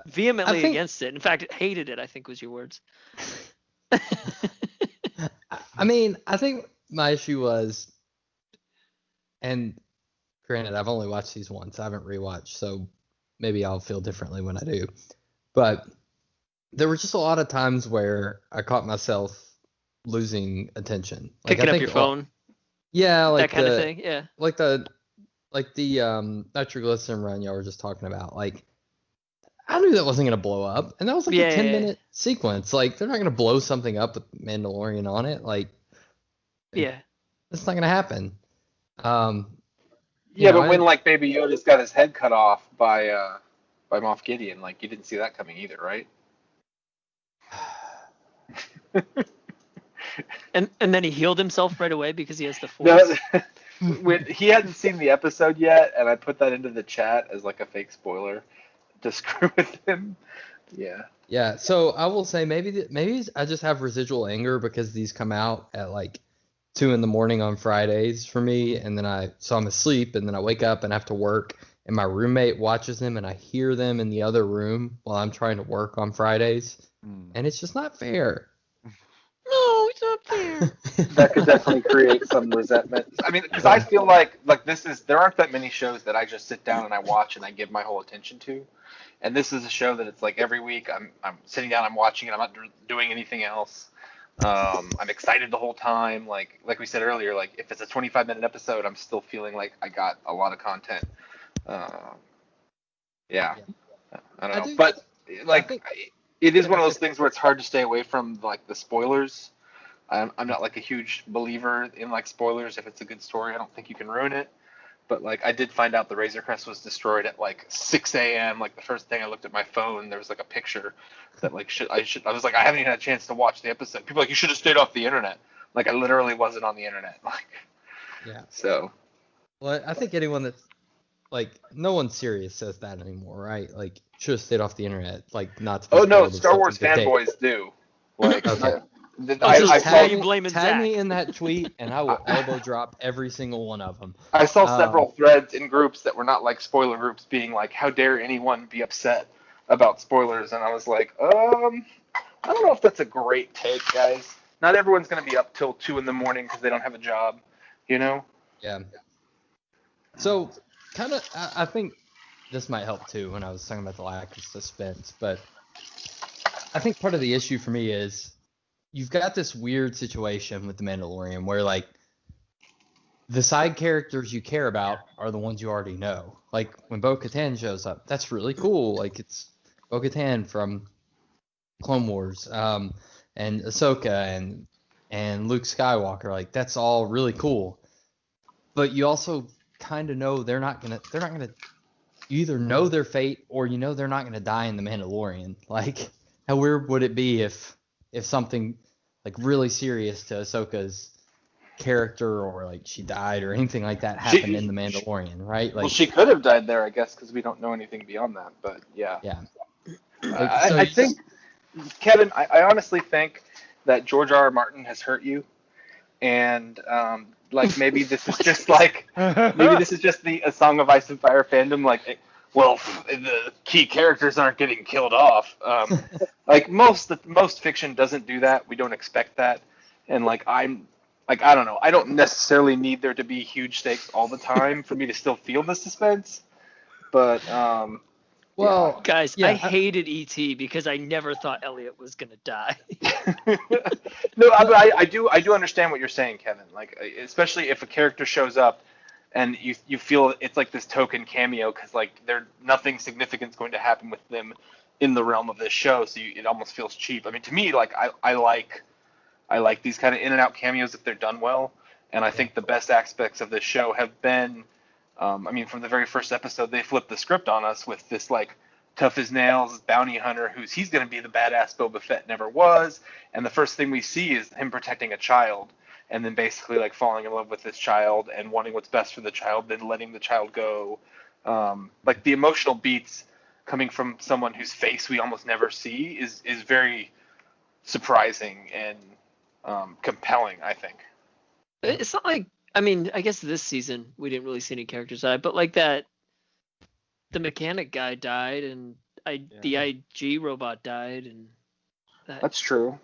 vehemently think- against it. In fact, hated it, I think was your words. I mean, I think my issue was, and granted, I've only watched these once. I haven't rewatched, so maybe I'll feel differently when I do. But there were just a lot of times where I caught myself losing attention. Picking up your phone, Yeah, like that kind of thing. Yeah. like the nitroglycerin run y'all were just talking about. Like, I knew that wasn't gonna blow up, and that was like Yeah, a yeah, 10-minute sequence. Like, they're not gonna blow something up with Mandalorian on it. Like, Yeah. that's not gonna happen. Yeah, know, but when I- like Baby Yoda's got his head cut off by Moff Gideon, like you didn't see that coming either, right? And then he healed himself right away because he has the Force. No, he hadn't seen the episode yet, and I put that into the chat as like a fake spoiler to screw with him. Yeah. Yeah, so I will say maybe I just have residual anger because these come out at like 2 in the morning on Fridays for me, and then I'm asleep, and then I wake up and have to work, and my roommate watches them, and I hear them in the other room while I'm trying to work on Fridays, and it's just not fair. No, it's not fair. That could definitely create some resentment. I mean, because I feel like there aren't that many shows that I just sit down and I watch and I give my whole attention to, and this is a show that it's like every week I'm sitting down, I'm watching it, I'm not doing anything else. I'm excited the whole time. Like we said earlier, like if it's a 25-minute episode, I'm still feeling like I got a lot of content. Yeah. I don't know, but like it is one of those things where it's hard to stay away from like the spoilers. I'm not like a huge believer in like spoilers. If it's a good story, I don't think you can ruin it. But like I did find out the Razor Crest was destroyed at like 6 a.m. Like the first thing I looked at my phone, there was like a picture that like I was like, I haven't even had a chance to watch the episode. People are like, you should have stayed off the internet. Like I literally wasn't on the internet. Like Yeah. So. Well, I think anyone that's like, no one serious says that anymore, right? Like, should have stayed off the internet, like not to. Oh no, spoiled if Star Wars something's a date. fanboys do. Like, Okay. I Tag Zach? me in that tweet, and I will elbow drop every single one of them. I saw several threads in groups that were not like spoiler groups being like, how dare anyone be upset about spoilers? And I was like, I don't know if that's a great take, guys. Not everyone's going to be up till 2 in the morning because they don't have a job, you know? Yeah. So, kind of, I think this might help too when I was talking about the lack of suspense, but I think part of the issue for me is you've got this weird situation with The Mandalorian where, like, the side characters you care about are the ones you already know. Like, when Bo-Katan shows up, that's really cool. Like, it's Bo-Katan from Clone Wars, and Ahsoka and Luke Skywalker. Like, that's all really cool. But you also kind of know they're not gonna. You either know their fate or you know they're not gonna die in The Mandalorian. Like, how weird would it be if something like really serious to Ahsoka's character, or like she died or anything like that happened in The Mandalorian, right? Like, Well, she could have died there, I guess, because we don't know anything beyond that. But yeah. Yeah. I think, Kevin, I honestly think that George R.R. Martin has hurt you, and like maybe this is just like the A Song of Ice and Fire fandom. Like, well, the key characters aren't getting killed off. Like most fiction doesn't do that. We don't expect that, and like I don't know. I don't necessarily need there to be huge stakes all the time for me to still feel the suspense. But well, guys, yeah, I hated E.T. because I never thought Elliot was gonna die. No, I do understand what you're saying, Kevin. Like, especially if a character shows up and you feel it's like this token cameo because like nothing significant's going to happen with them in the realm of this show, so it almost feels cheap. I mean, to me, like I like these kind of in and out cameos if they're done well, and I think the best aspects of this show have been, I mean, from the very first episode, they flipped the script on us with this like tough as nails bounty hunter he's going to be the badass Boba Fett never was, and the first thing we see is him protecting a child, and then basically like falling in love with this child and wanting what's best for the child, then letting the child go. Like the emotional beats coming from someone whose face we almost never see is very surprising and compelling, I think. It's not like, I mean, I guess this season we didn't really see any characters die, but like the mechanic guy died, and the IG robot died, and that's true.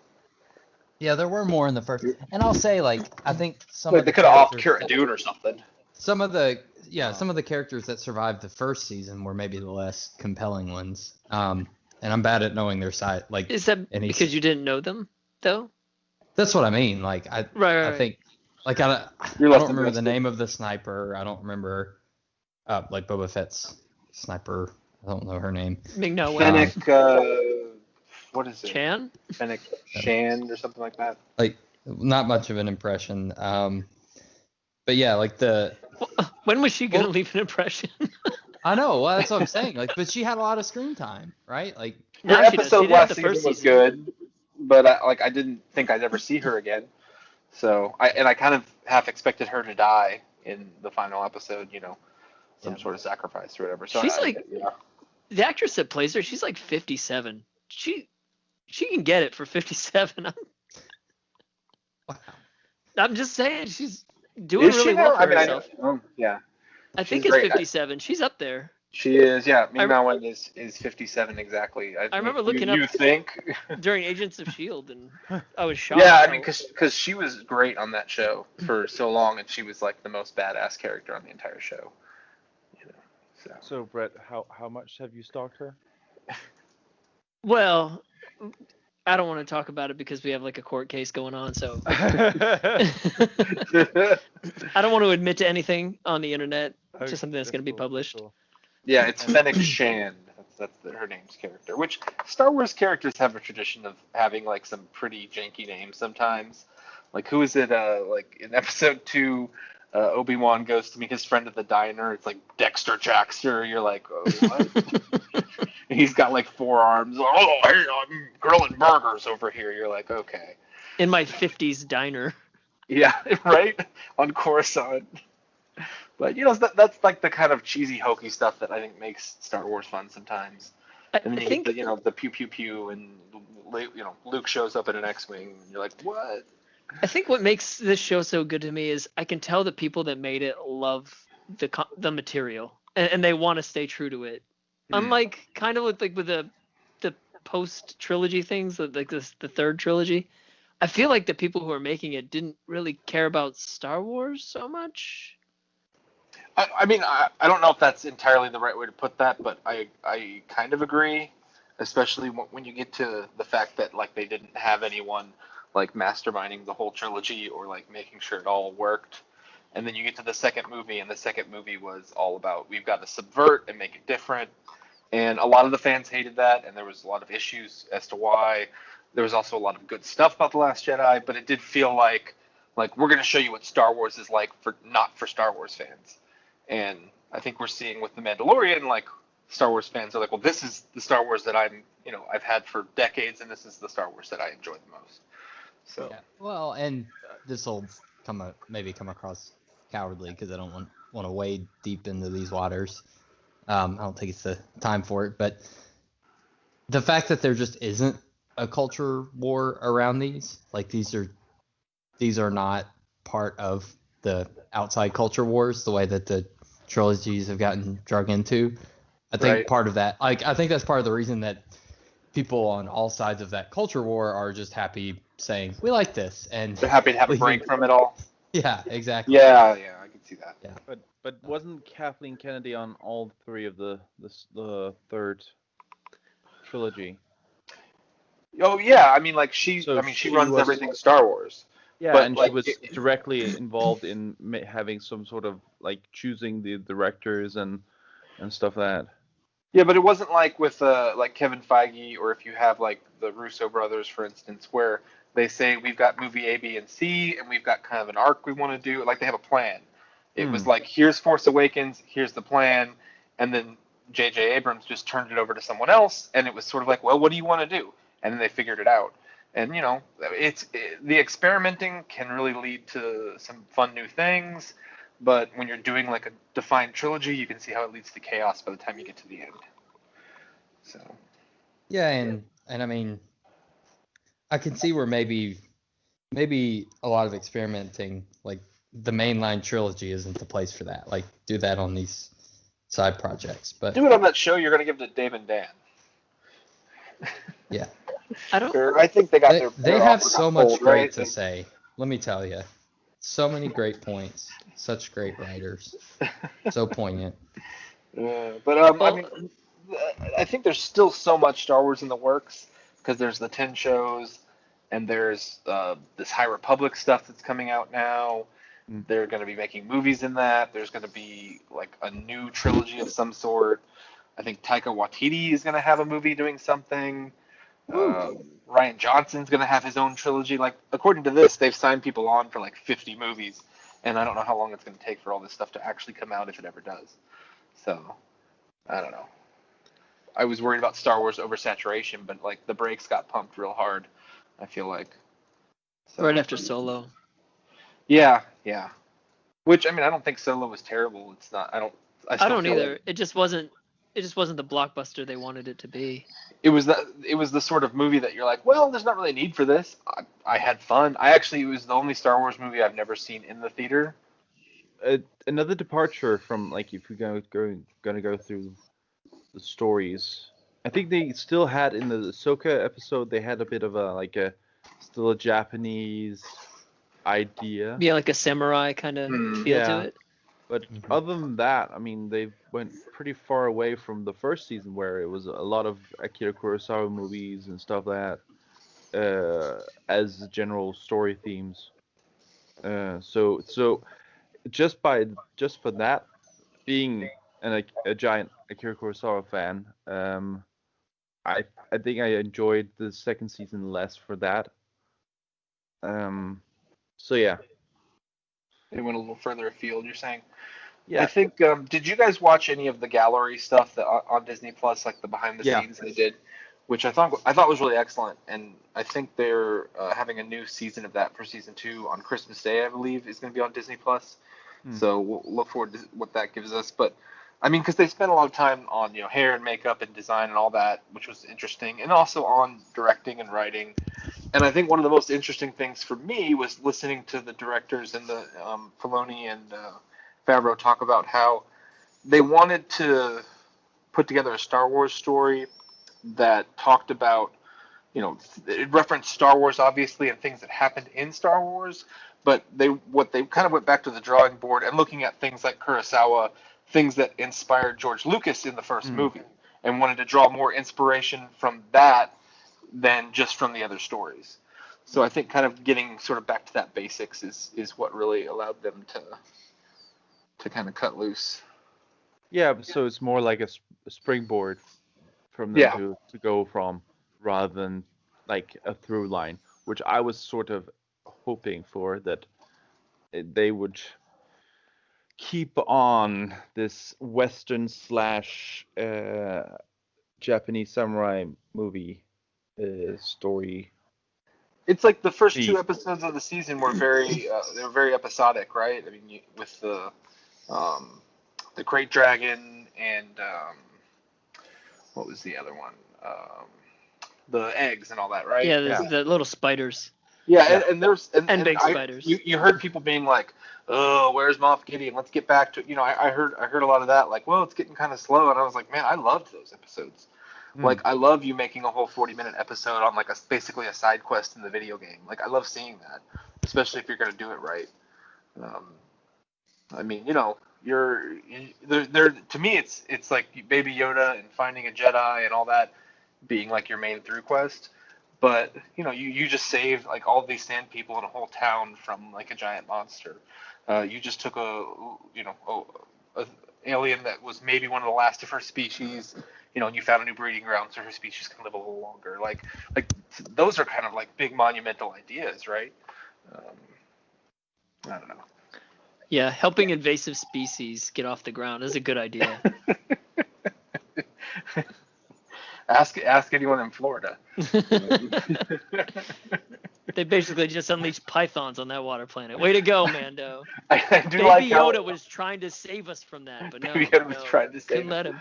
Yeah, there were more in the first, and I'll say, like, I think they could have offed Cara Dune or something. Some of the characters that survived the first season were maybe the less compelling ones. And I'm bad at knowing their side. Like, is that because you didn't know them though? That's what I mean. Like, I think, like, I don't remember the name of the sniper. I don't remember, like, Boba Fett's sniper. I don't know her name. Fennec, what is it? Chan? Fennec Shan or something like that. Like, not much of an impression. But yeah, like when was she gonna leave an impression? I know. Well, that's what I'm saying. Like, but she had a lot of screen time, right? Like, her episode last season was good, but I didn't think I'd ever see her again. So I kind of half expected her to die in the final episode. You know, some sort of sacrifice or whatever. So she's The actress that plays her, she's like 57. She can get it for 57. Wow. I'm just saying, she's doing Is really she well now? for I mean, herself. yeah, I she's think it's great. 57. She's up there. She is, yeah. I, Ming-Na Wen is 57 exactly. I remember looking up You think? during Agents of S.H.I.E.L.D. and I was shocked. Yeah, I mean, because she was great on that show for so long, and she was like the most badass character on the entire show. You know, so. So Brett, how much have you stalked her? Well, I don't want to talk about it because we have like a court case going on, so I don't want to admit to anything on the internet. It's just something that's going to be published. Cool. Yeah, it's Fennec Shand. Her name's character. Which Star Wars characters have a tradition of having like some pretty janky names sometimes. Like who is it? Like in Episode 2, Obi-Wan goes to meet his friend at the diner. It's like Dexter Jackster. You're like, oh, what? And he's got like 4 arms. Oh, hey, I'm grilling burgers over here. You're like, okay. In my 50s diner. Yeah, right? On Coruscant. But, you know, that's like the kind of cheesy, hokey stuff that I think makes Star Wars fun sometimes. And then you get the, you know, the pew, pew, pew, and, you know, Luke shows up in an X-Wing, and you're like, what? I think what makes this show so good to me is I can tell the people that made it love the material, and they want to stay true to it. Unlike kind of with the post trilogy things, like the third trilogy, I feel like the people who are making it didn't really care about Star Wars so much. I mean, I don't know if that's entirely the right way to put that, but I kind of agree, especially when you get to the fact that like they didn't have anyone like masterminding the whole trilogy or like making sure it all worked. And then you get to the second movie, and the second movie was all about we've got to subvert and make it different. And a lot of the fans hated that, and there was a lot of issues as to why. There was also a lot of good stuff about The Last Jedi, but it did feel like we're going to show you what Star Wars is like for not for Star Wars fans. And I think we're seeing with The Mandalorian, like Star Wars fans are like, well, this is the Star Wars that I've had for decades, and this is the Star Wars that I enjoy the most. So Yeah. Well, and this will maybe come across cowardly because I don't want to wade deep into these waters. I don't think it's the time for it, but the fact that there just isn't a culture war around these, like these are not part of the outside culture wars the way that the trilogies have gotten drug into. I think part of that, I think that's part of the reason that people on all sides of that culture war are just happy saying we like this, and they're happy to have a break from it all. Yeah, exactly. Yeah, I can see that. Yeah. But wasn't Kathleen Kennedy on all 3 of the third trilogy? Oh yeah, I mean she runs was, everything Star Wars. Yeah, but, and she was directly involved in having some sort of like choosing the directors and stuff like that. Yeah, but it wasn't like with like Kevin Feige, or if you have like the Russo brothers, for instance, where they say we've got movie A, B, and C, and we've got kind of an arc we want to do. Like they have a plan. It was like, here's Force Awakens, here's the plan, and then J.J. Abrams just turned it over to someone else, and it was sort of like, well, what do you want to do? And then they figured it out. And, you know, the experimenting can really lead to some fun new things, but when you're doing like a defined trilogy, you can see how it leads to chaos by the time you get to the end. So. Yeah, and I mean, I can see where maybe a lot of experimenting, like the mainline trilogy isn't the place for that. Like do that on these side projects, but do it on that show you're going to give to Dave and Dan. Yeah. I think they got they have so much great to say. Let me tell you, so many great points, such great writers, so poignant. I mean, I think there's still so much Star Wars in the works because there's the 10 shows, and there's this High Republic stuff that's coming out now. They're going to be making movies in that. There's going to be like a new trilogy of some sort. I think Taika Waititi is going to have a movie doing something. Ryan Johnson's going to have his own trilogy. Like, according to this, they've signed people on for like 50 movies, and I don't know how long it's going to take for all this stuff to actually come out if it ever does. So, I don't know. I was worried about Star Wars oversaturation, but like the brakes got pumped real hard, I feel like. So, right after Solo. Yeah. Which, I mean, I don't think Solo was terrible. It's not. I don't either. It just wasn't just wasn't the blockbuster they wanted it to be. It was the sort of movie that you're like, well, there's not really a need for this. I had fun. It was the only Star Wars movie I've never seen in the theater. Another departure from like if you're gonna go through the stories. I think they still had in the Ahsoka episode they had a bit of still a Japanese idea. Yeah, like a samurai kind of feel to Yeah. it. But other than that, I mean, they went pretty far away from the first season where it was a lot of Akira Kurosawa movies and stuff like that as general story themes. So just for that being a giant Akira Kurosawa fan, I think I enjoyed the second season less for that. So yeah. They went a little further afield, you're saying? Yeah. I think, did you guys watch any of the gallery stuff that on Disney Plus, like the behind the scenes they did, which I thought was really excellent, and I think they're having a new season of that for season 2 on Christmas Day, I believe, is going to be on Disney Plus. So we'll look forward to what that gives us. But I mean, because they spent a lot of time on hair and makeup and design and all that, which was interesting, and also on directing and writing. And I think one of the most interesting things for me was listening to the directors and the Filoni and Favreau talk about how they wanted to put together a Star Wars story that talked about, it referenced Star Wars obviously and things that happened in Star Wars, but they kind of went back to the drawing board and looking at things like Kurosawa, things that inspired George Lucas in the first movie, and wanted to draw more inspiration from that than just from the other stories. So I think kind of getting sort of back to that basics is what really allowed them to kind of cut loose. Yeah, so it's more like a springboard from them to go from, rather than like a through line, which I was sort of hoping for, that they would keep on this Western slash Japanese samurai movie story. It's like the first 2 episodes of the season were very episodic, right? I mean, with the Great Dragon and what was the other one? The eggs and all that, right? Yeah, the little spiders. Yeah, and there's and big spiders. You heard people being like, "Oh, where's Moff Gideon? Let's get back to." I heard a lot of that. Like, well, it's getting kind of slow, and I was like, man, I loved those episodes. Like, I love you making a whole 40-minute episode on like basically a side quest in the video game. Like, I love seeing that, especially if you're gonna do it right. I mean, you're there. To me, it's like Baby Yoda and finding a Jedi and all that being like your main through quest. But you just saved like all these sand people in a whole town from like a giant monster. You just took a alien that was maybe one of the last of her species. And you found a new breeding ground so her species can live a little longer. Like those are kind of like big monumental ideas, right? I don't know. Yeah, helping invasive species get off the ground is a good idea. Ask anyone in Florida. They basically just unleashed pythons on that water planet. Way to go, Mando. I do Baby like Yoda was trying to save us from that, but no, Baby Yoda was trying to save couldn't us. let him.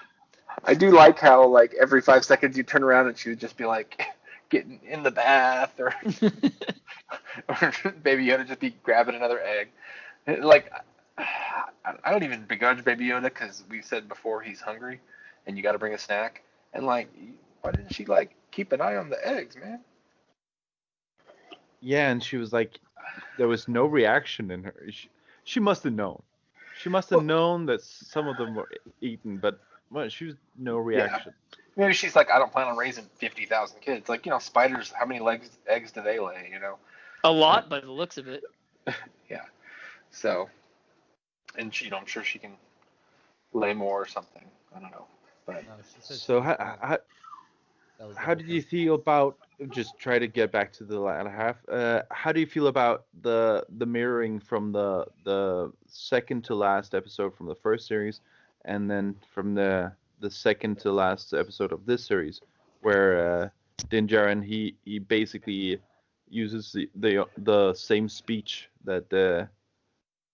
I do like how like every 5 seconds you turn around and she would just be like getting in the bath, or Baby Yoda just be grabbing another egg. Like, I don't even begrudge Baby Yoda because we said before he's hungry, and you got to bring a snack. And like, why didn't she like keep an eye on the eggs, man? Yeah, and she was like, there was no reaction in her. She must have known. She must have known that some of them were eaten, but she was no reaction. Yeah. Maybe she's like, I don't plan on raising 50,000 kids. Like, spiders, how many eggs do they lay? A lot, by the looks of it. Yeah. So, and I'm sure she can lay more or something. I don't know. But so how did you feel about, just try to get back to the latter half, how do you feel about the mirroring from the second to last episode from the first series, and then from the second to last episode of this series, where Din Djarin he basically uses the same speech that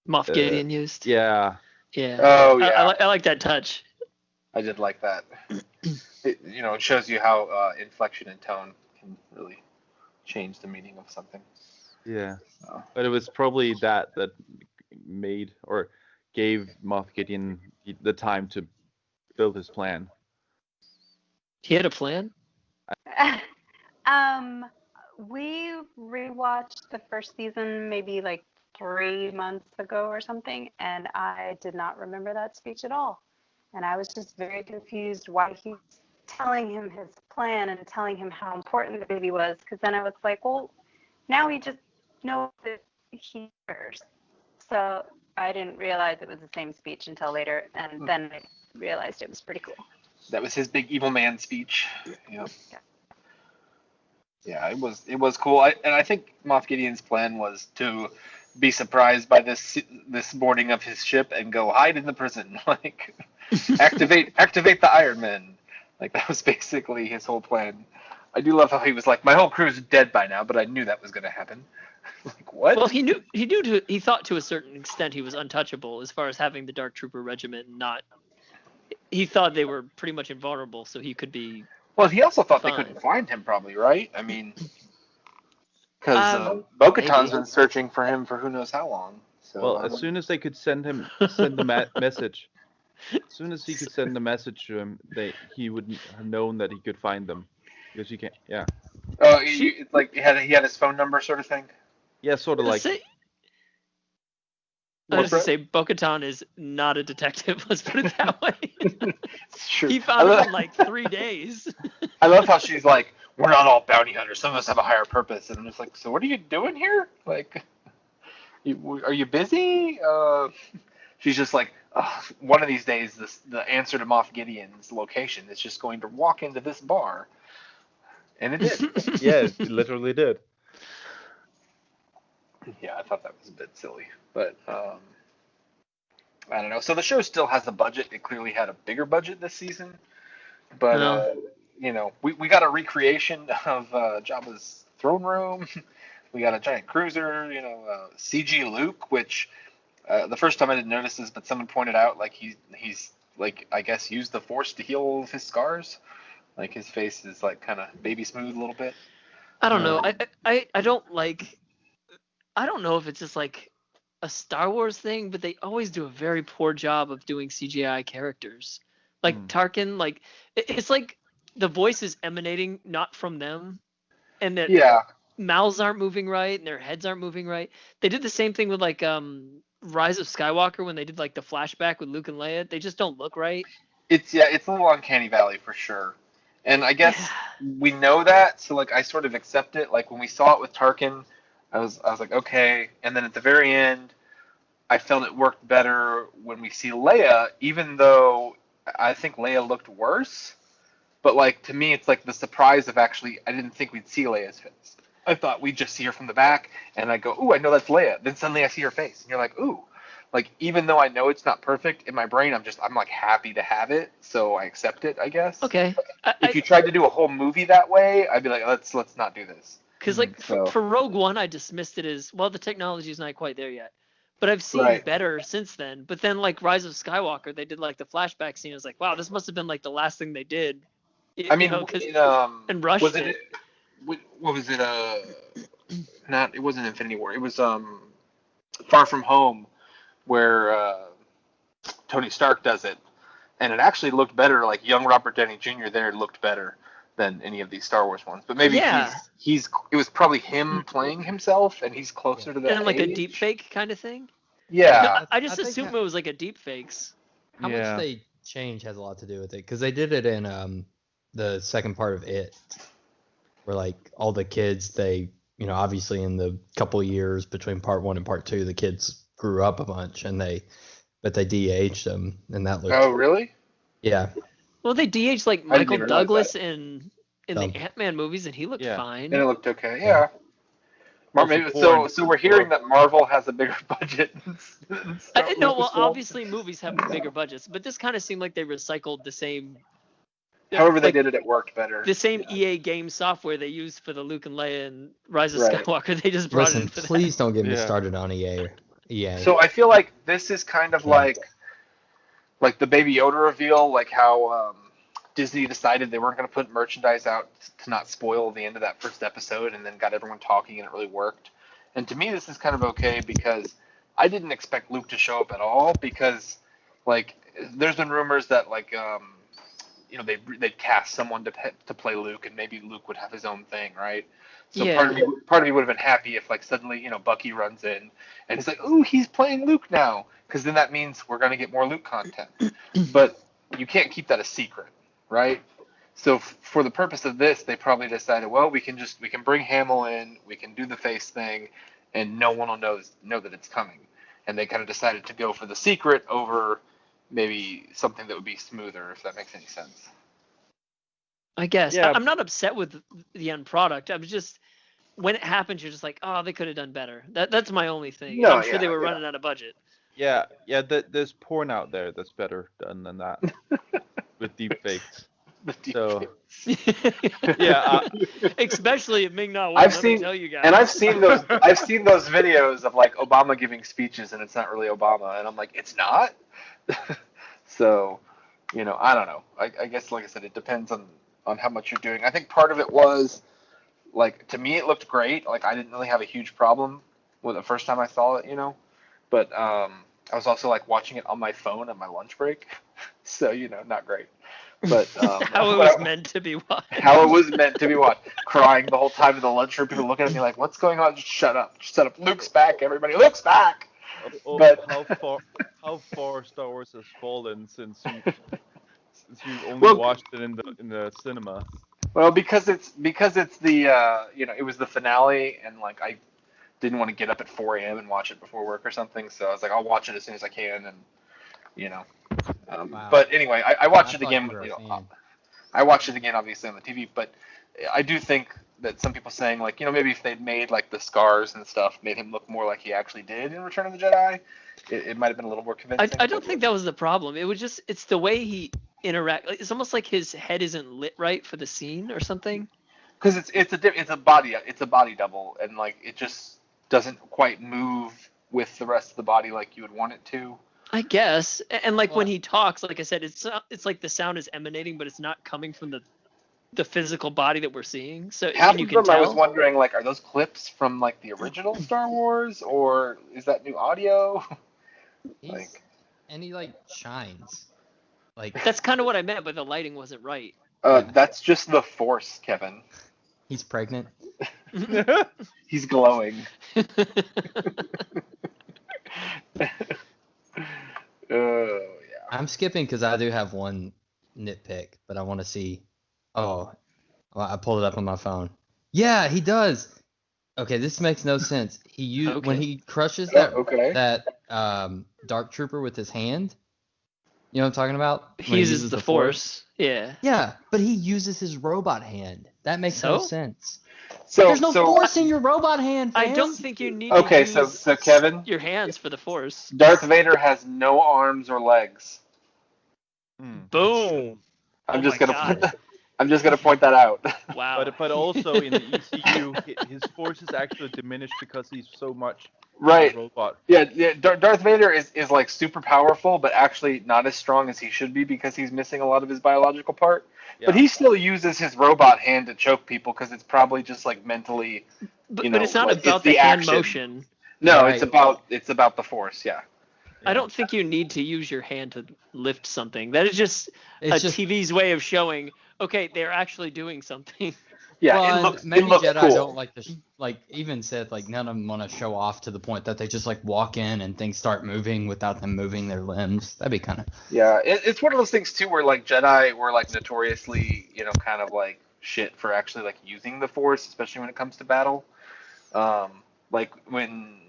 Moff Gideon used? Yeah. Yeah. Oh, yeah. I like that touch. I did like that. It shows you how inflection and tone can really change the meaning of something. Yeah, Oh. but it was probably that made or gave Moff Gideon the time to build his plan. He had a plan? We rewatched the first season maybe like 3 months ago or something, and I did not remember that speech at all. And I was just very confused why he's telling him his plan and telling him how important the baby was, because then I was like, well, now he just knows that he cares. So I didn't realize it was the same speech until later, and then I realized it was pretty cool. That was his big evil man speech. Yeah, it was cool. And I think Moff Gideon's plan was to be surprised by this boarding of his ship and go hide in the prison, like activate the Iron Man. Like that was basically his whole plan. I do love how he was like, my whole crew's dead by now, but I knew that was going to happen. Like what? Well, he thought to a certain extent he was untouchable as far as having the Dark Trooper regiment. He thought they were pretty much invulnerable, so he could be. Well, he also thought fine. they couldn't find him, probably, right? I mean, because Bo-Katan's been searching for him for who knows how long. So, well, as soon as they could send the message, as soon as he could send the message to him, he would have known that he could find them, because you can't. Yeah. Oh, it's like he had his phone number, sort of thing. Yeah, sort of like. I was going to say, Bo-Katan is not a detective, let's put it that way. Sure. He found him in like 3 days. I love how she's like, we're not all bounty hunters. Some of us have a higher purpose. And I'm just like, so what are you doing here? Like, are you busy? She's just like, one of these days, the answer to Moff Gideon's location is just going to walk into this bar. And it did. Yeah, it literally did. Yeah, I thought that was a bit silly, but I don't know. So the show still has a budget. It clearly had a bigger budget this season, but we got a recreation of Jabba's throne room. We got a giant cruiser. CG Luke, which the first time I didn't notice this, but someone pointed out like he's like I guess used the Force to heal all of his scars. Like his face is like kind of baby smooth a little bit. I don't know. I don't like. I don't know if it's just like a Star Wars thing, but they always do a very poor job of doing CGI characters. Like Tarkin, like it's like the voice is emanating not from them, and that mouths aren't moving right and their heads aren't moving right. They did the same thing with like Rise of Skywalker when they did like the flashback with Luke and Leia. They just don't look right. It's a little uncanny valley for sure. And I guess we know that, so like I sort of accept it. Like when we saw it with Tarkin, I was like, okay. And then at the very end, I felt it worked better when we see Leia, even though I think Leia looked worse. But like to me, it's like the surprise of actually, I didn't think we'd see Leia's face. I thought we'd just see her from the back, and I go, ooh, I know that's Leia. Then suddenly I see her face, and you're like, ooh. Like even though I know it's not perfect in my brain, I'm like happy to have it, so I accept it, I guess. Okay. If you tried to do a whole movie that way, I'd be like, let's not do this. Because like for Rogue One, I dismissed it as, well, the technology is not quite there yet. But I've seen better since then. But then like Rise of Skywalker, they did like the flashback scene. I was like, wow, this must have been like the last thing they did. And rushed was it. What was it? It wasn't Infinity War. It was Far From Home, where Tony Stark does it, and it actually looked better. Like young Robert Downey Jr. there looked better than any of these Star Wars ones. But maybe it was probably him playing himself, and he's closer to that. And like a deep fake kind of thing. Yeah. No, I just assumed it was like a deep fakes. How much they change has a lot to do with it, because they did it in the second part of It, where like all the kids, they obviously in the couple years between part 1 and part 2, the kids grew up a bunch, but they de-aged them, and that looked. Oh really? Yeah. Well, they de-aged like Michael Douglas in the Ant-Man movies, and he looked fine. And it looked okay. Yeah. So we're hearing that Marvel has a bigger budget. No, well, obviously movies have bigger budgets, but this kind of seemed like they recycled the same. However they did it, it worked better. The same EA game software they used for the Luke and Leia and Rise of Skywalker, they just brought it in for that. Please don't get me started on EA. So I feel like this is kind of like like the Baby Yoda reveal, like how Disney decided they weren't going to put merchandise out to not spoil the end of that first episode, and then got everyone talking, and it really worked. And to me, this is kind of okay because I didn't expect Luke to show up at all because, like, there's been rumors that like they'd cast someone to play Luke, and maybe Luke would have his own thing, right? So Yeah. part of me would have been happy if like suddenly Bucky runs in and it's like, ooh, he's playing Luke now, because then that means we're gonna get more Luke content. But you can't keep that a secret, right? So for the purpose of this, they probably decided, well, we can bring Hamill in, we can do the face thing, and no one will know that it's coming. And they kind of decided to go for the secret over maybe something that would be smoother, if that makes any sense. I guess. Yeah. I'm not upset with the end product. I'm just, when it happens, you're just like, oh, they could have done better. That's my only thing. No, I'm sure they yeah, were yeah. running out of budget. Yeah. There's porn out there that's better done than that with deep fakes. The deep So- fakes. Yeah. Especially at Ming-Na Wen, I've let me seen- tell you guys. And I've seen those videos of like Obama giving speeches, and it's not really Obama, and I'm like, it's not. So, I don't know. I guess, like I said, it depends on how much you're doing. I think part of it was, like, to me, it looked great. Like, I didn't really have a huge problem with it the first time I saw it, But I was also like watching it on my phone on my lunch break, so not great. But how it was meant to be watched. How it was meant to be watched. Crying the whole time in the lunchroom. People looking at me like, "What's going on?" Just shut up. Luke's back. Everybody, Luke's back. But- how far Star Wars has fallen since you only watched it in the cinema. Well, because it's the it was the finale, and like I didn't want to get up at 4 a.m. and watch it before work or something, so I was like, I'll watch it as soon as I can, and Wow. But anyway, I watched it thought again. you were a fan. I watched it again, obviously on the TV, but I do think that some people saying like, maybe if they'd made like the scars and stuff, made him look more like he actually did in Return of the Jedi, it might have been a little more convincing. I don't think that was the problem. It was just, it's the way he interact. It's almost like his head isn't lit right for the scene or something. Because it's a body double, and like it just doesn't quite move with the rest of the body like you would want it to. I guess. And like when Well- he talks, like I said, it's like the sound is emanating, but it's not coming from the physical body that we're seeing. So Half you of can them, I was tell. wondering, like, are those clips from like the original Star Wars, or is that new audio? Like- And he like shines. Like That's kind of what I meant, but the lighting wasn't right. Yeah. That's just the Force, Kevin. he's pregnant. He's glowing. Oh yeah. I'm skipping because I do have one nitpick, but I want to see. Oh, well, I pulled it up on my phone. Yeah, he does. Okay, this makes no sense. When Okay. he crushes Okay. that dark trooper with his hand. You know what I'm talking about? When He uses the force. Yeah. Yeah, but he uses his robot hand. That makes no So? sense. So There's no force in your robot hand. I fans. don't think you need Okay, to so use Kevin, your hands for the force. Darth Vader has no arms or legs. Boom. I'm Oh just my gonna God. I'm just gonna point that out. Wow. But also in the ECU, his force is actually diminished because he's so much Right. a robot. Yeah. Darth Vader is like super powerful, but actually not as strong as he should be because he's missing a lot of his biological part. But Yeah. he still uses his robot hand to choke people because it's probably just like mentally. but you know, it's not like, about it's the the hand action. motion. No, Right. it's about the Force. Yeah. I don't think you need to use your hand to lift something. That is just It's just TV's way of showing, okay, they're actually doing something. Yeah. well, it and looks maybe it looks Jedi cool. don't like to like even said like none of them want to show off to the point that they just like walk in and things start moving without them moving their limbs. That'd be kind of Yeah, it's one of those things too where like Jedi were like notoriously, kind of like shit for actually like using the Force, especially when it comes to battle. Like when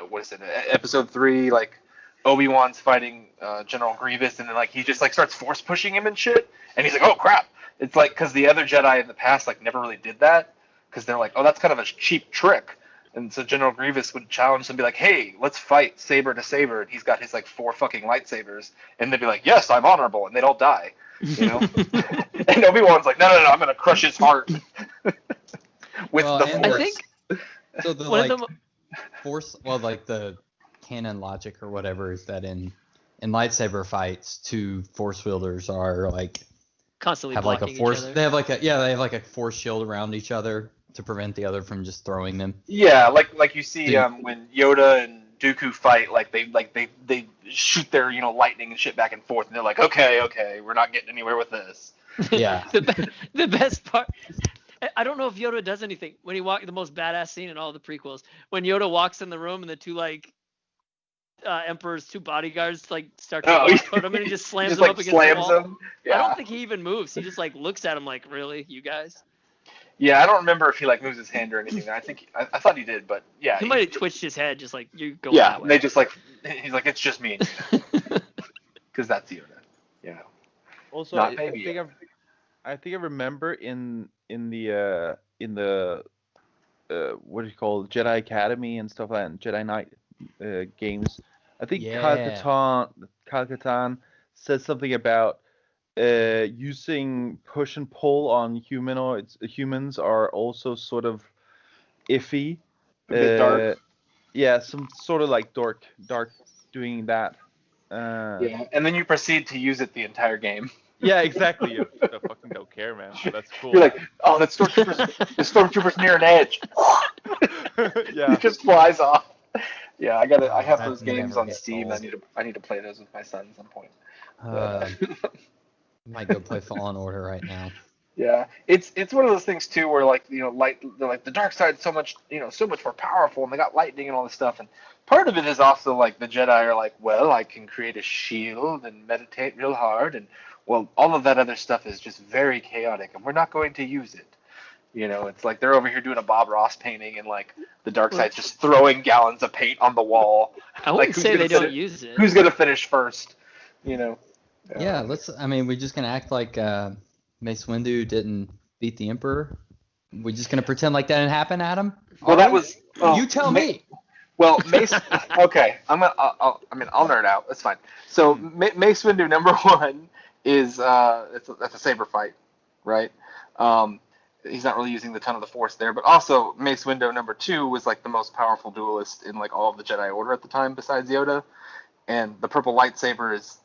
what is it? Episode 3, like Obi-Wan's fighting General Grievous, and then like he just like starts force pushing him and shit, and he's like, oh crap! It's like because the other Jedi in the past like never really did that because they're like, oh, that's kind of a cheap trick. And so General Grievous would challenge them and be like, hey, let's fight saber to saber. And he's got his like 4 fucking lightsabers. And they'd be like, yes, I'm honorable. And they'd all die. And Obi-Wan's like, no, I'm going to crush his heart. With Well, the and Force. I think so the one like of them. force. Well, like the canon logic or whatever is that in in lightsaber fights, two force wielders are like Constantly have like a blocking force. each other. They have like a force shield around each other to prevent the other from just throwing them. Yeah, like you see So when Yoda and Dooku fight, they shoot their lightning and shit back and forth, and they're like, okay, we're not getting anywhere with this. Yeah. The best part. I don't know if Yoda does anything when he the most badass scene in all the prequels, when Yoda walks in the room and the two Emperor's two bodyguards start to walk toward him and he just slams just him up against the slams wall. him. Yeah. I don't think he even moves. He just looks at him like, really, you guys? Yeah, I don't remember if he moves his hand or anything. I thought he did, but yeah. He might have twitched his head, just like you go Yeah, that way. they just he's like, it's just me, because that's Yoda. Yeah. Also, Not I baby think Yoda. I remember in the what do you call it, Jedi Academy and stuff like that, Jedi Knight games. I think Yeah. Kyle-Katarn said something about using push and pull on humans are also sort of iffy. A bit dark. Yeah, some sort of like dark doing that. Yeah, and then you proceed to use it the entire game. Yeah, exactly. You fucking don't care, man. That's cool. You're like, oh, that stormtrooper's near an edge. Yeah. It just flies off. Yeah, I have That those games never on gets Steam. old. I need to play those with my son at some point. Might go play Fallen Order right now. Yeah, it's one of those things too, where the dark side's so much more powerful, and they got lightning and all this stuff, and part of it is also the Jedi are like, well, I can create a shield and meditate real hard, and well, all of that other stuff is just very chaotic, and we're not going to use it. It's like they're over here doing a Bob Ross painting, and the dark side's just throwing gallons of paint on the wall. I wouldn't say they don't use it. Who's gonna finish first? Yeah, we're just gonna act like Mace Windu didn't beat the Emperor. We're just gonna pretend like that didn't happen, Adam. Well, that was. You tell me. Well, Mace. Okay, I'll nerd out. That's fine. So Mace Windu #1 is that's a saber fight, right? He's not really using the ton of the Force there, but also Mace Windu #2 was the most powerful duelist in all of the Jedi Order at the time, besides Yoda. And the purple lightsaber is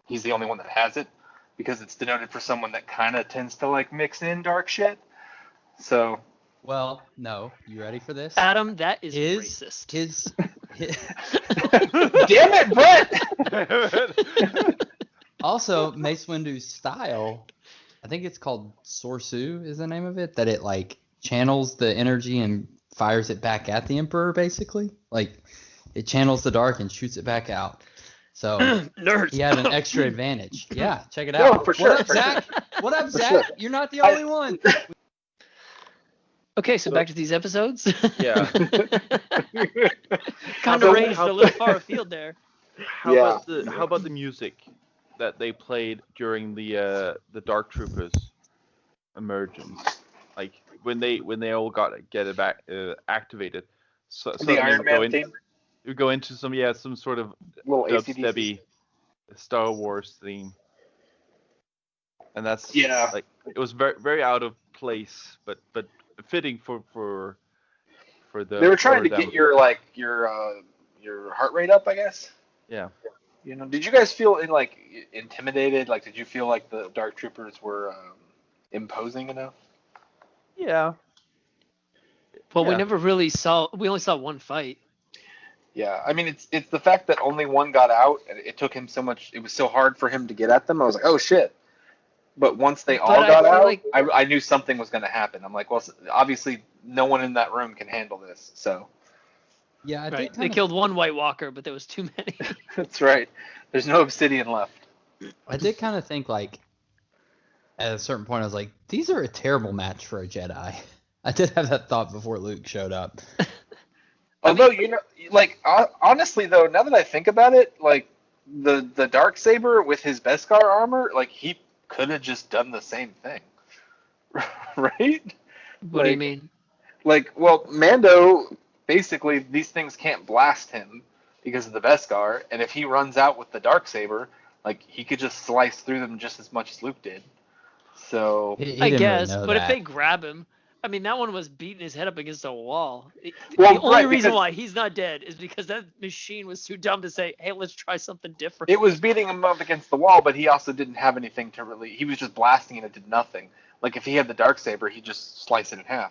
he's the only one that has it, because it's denoted for someone that kind of tends to mix in dark shit. So. Well, no. You ready for this? Adam, that is racist. Damn it, Brett! Also, Mace Windu's style, I think it's called Sorsu is the name of it, that it channels the energy and fires it back at the Emperor, basically. It channels the dark and shoots it back out. So Nerds. he had an extra advantage. Yeah, check it No, out. for sure. What up, Zach? What up, Zach? Sure. You're not the only one. Okay, so back to these episodes. Yeah. Kind of ranged a little far afield there. How about the music that they played during the Dark Troopers emergence? When they all get it back activated. So The Iron Man theme. We go into some sort of Little dubstepy Star Wars theme, and that's it was very very out of place, but fitting for the. They were trying to get your heart rate up, I guess. Yeah. Did you guys feel intimidated? Did you feel like the Dark Troopers were imposing enough? Yeah. Well, we never really saw. We only saw one fight. Yeah, I mean it's the fact that only one got out, and it took him so much. It was so hard for him to get at them. I was like, oh shit. But once they all got out, I knew something was going to happen. I'm like, well, obviously no one in that room can handle this. So. Yeah, they killed one White Walker, but there was too many. That's right. There's no obsidian left. I did kind of think at a certain point I was like, these are a terrible match for a Jedi. I did have that thought before Luke showed up. Although honestly though, now that I think about it, the Darksaber with his Beskar armor, he could have just done the same thing, right? What do you mean? Well, Mando, basically, these things can't blast him because of the Beskar, and if he runs out with the Darksaber, he could just slice through them just as much as Luke did. So I guess, but if they grab him, I mean, that one was beating his head up against a wall. Well, the only right, reason because- why he's not dead is because that machine was too dumb to say, "Hey, let's try something different." It was beating him up against the wall, but he also didn't have anything to really. He was just blasting and it did nothing. Like if he had the Darksaber, he'd just slice it in half.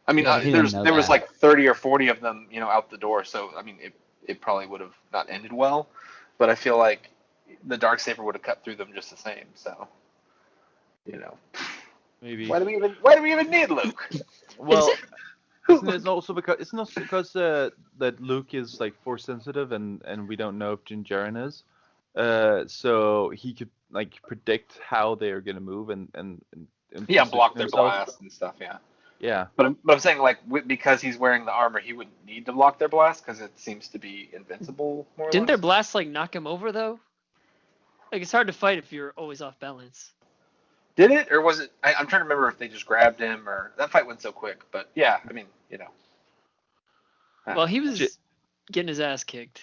I mean, Yeah, but he didn't know there was that. like 30 or 40 of them, out the door. So I mean, it probably would have not ended well. But I feel like the Darksaber would have cut through them just the same. So, Maybe. why do we even need Luke? Well, it? isn't it also because that Luke is like force sensitive and we don't know if Din Djarin is, so he could like predict how they are gonna move and Yeah, position block their himself. blast and stuff. Yeah. Yeah. But I'm saying like because he's wearing the armor, he wouldn't need to block their blast because it seems to be invincible more or Didn't their less. blast like knock him over though? Like it's hard to fight if you're always off balance. Did it, or was it? I'm trying to remember if they just grabbed him or that fight went so quick. But yeah, I mean, Well, he was getting his ass kicked.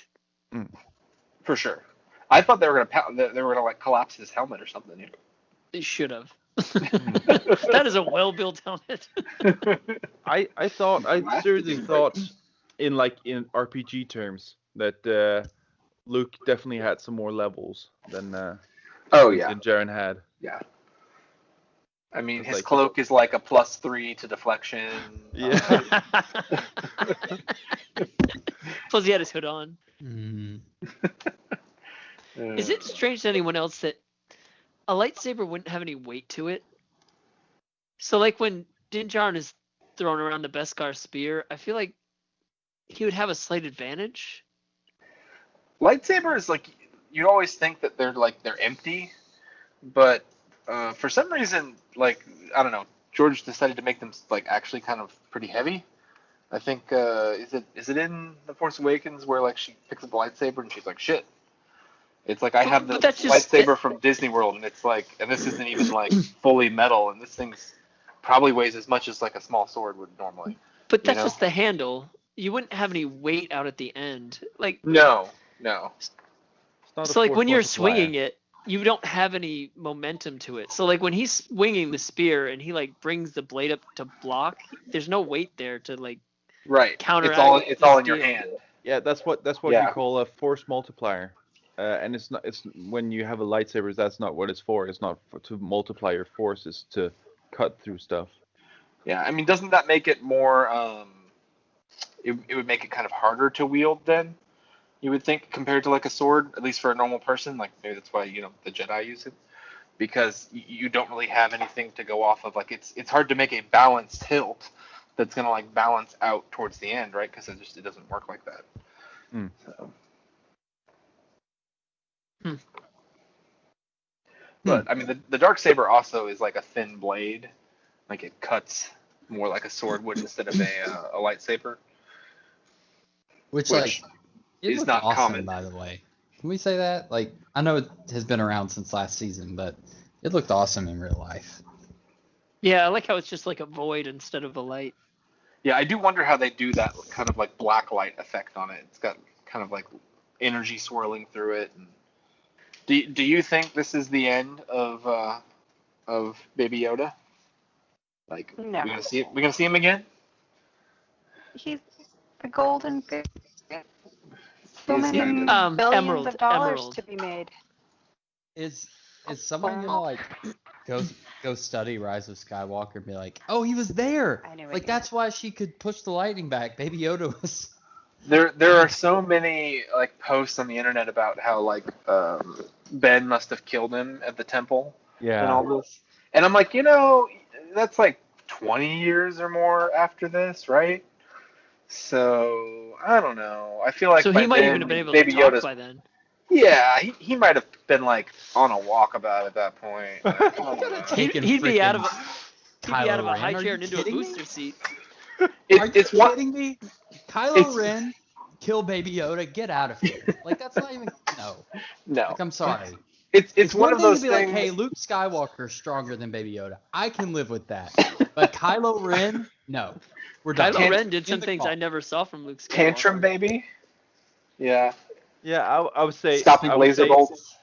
for sure. I thought they were gonna like collapse his helmet or something. They should have. That is a well-built helmet. I seriously thought in RPG terms that Luke definitely had some more levels than Oh yeah, Din Djarin had. yeah. I mean, It's his like- cloak is like a +3 to deflection. Yeah. Plus, he had his hood on. Mm. Is it strange to anyone else that a lightsaber wouldn't have any weight to it? So, like when Din Djarin is throwing around the Beskar spear, I feel like he would have a slight advantage. Lightsabers, like you always think that they're empty, but for some reason, like I don't know, George decided to make them like actually kind of pretty heavy. I think is it in The Force Awakens where like she picks up a lightsaber and she's like shit. It's like I have the But that's just- lightsaber from Disney World and it's like, and this isn't even like fully metal and this thing's probably weighs as much as like a small sword would normally. But that's know? just the handle. You wouldn't have any weight out at the end. Like, No. It's not a so like force when you're multiplier. swinging it, you don't have any momentum to it. So like when he's swinging the spear and he like brings the blade up to block, there's no weight there to like Right. counteract. It's the all in your steel. hand. Yeah, that's what Yeah. you call a force multiplier. And it's when you have a lightsaber, that's not what it's for. It's not to multiply your force. It's to cut through stuff. Yeah, I mean, doesn't that make it more? It would make it kind of harder to wield then. You would think compared to like a sword, at least for a normal person. Like maybe that's why the Jedi use it because you don't really have anything to go off of. Like it's hard to make a balanced hilt that's gonna like balance out towards the end, right? Because it doesn't work like that. So. But I mean, the Darksaber also is like a thin blade, like it cuts more like a sword would instead of a lightsaber. Which Which like it is looked not awesome, common. by the way. Can we say that? Like, I know it has been around since last season, but it looked awesome in real life. Yeah, I like how it's just like a void instead of a light. Yeah, I do wonder how they do that kind of like black light effect on it. It's got kind of like energy swirling through it. And do you think this is the end of Baby Yoda? Like, No. we're gonna see him again? He's the golden fish. So He's many kind billions Emerald, of dollars emerald. to be made. Is someone gonna like go study Rise of Skywalker and be like, oh, he was there? I knew it. Like that's why she could push the lightning back. Baby Yoda was. There are so many like posts on the internet about how like Ben must have killed him at the temple and all this. And I'm like, that's like 20 years or more after this, right? So I don't know. I feel like So by he might then, even have been able Baby to talk Yoda's, by then. yeah, he might have been like on a walkabout at that point. I don't know. Taking He'd be out of freaking a Kylo high Ren. Are chair you and into a kidding me? booster seat. Are It's you one. kidding me? Kylo It's- Ren, kill Baby Yoda, get out of here. Like that's not even no. No, Like I'm sorry. it's one of thing those to be things. like, hey, Luke Skywalker's stronger than Baby Yoda. I can live with that. But Kylo Ren, no. We're done. Kylo Ren did some In the things call. I never saw from Luke Skywalker. Tantrum baby. Yeah. Yeah, I would say Stopping I would laser say bolts.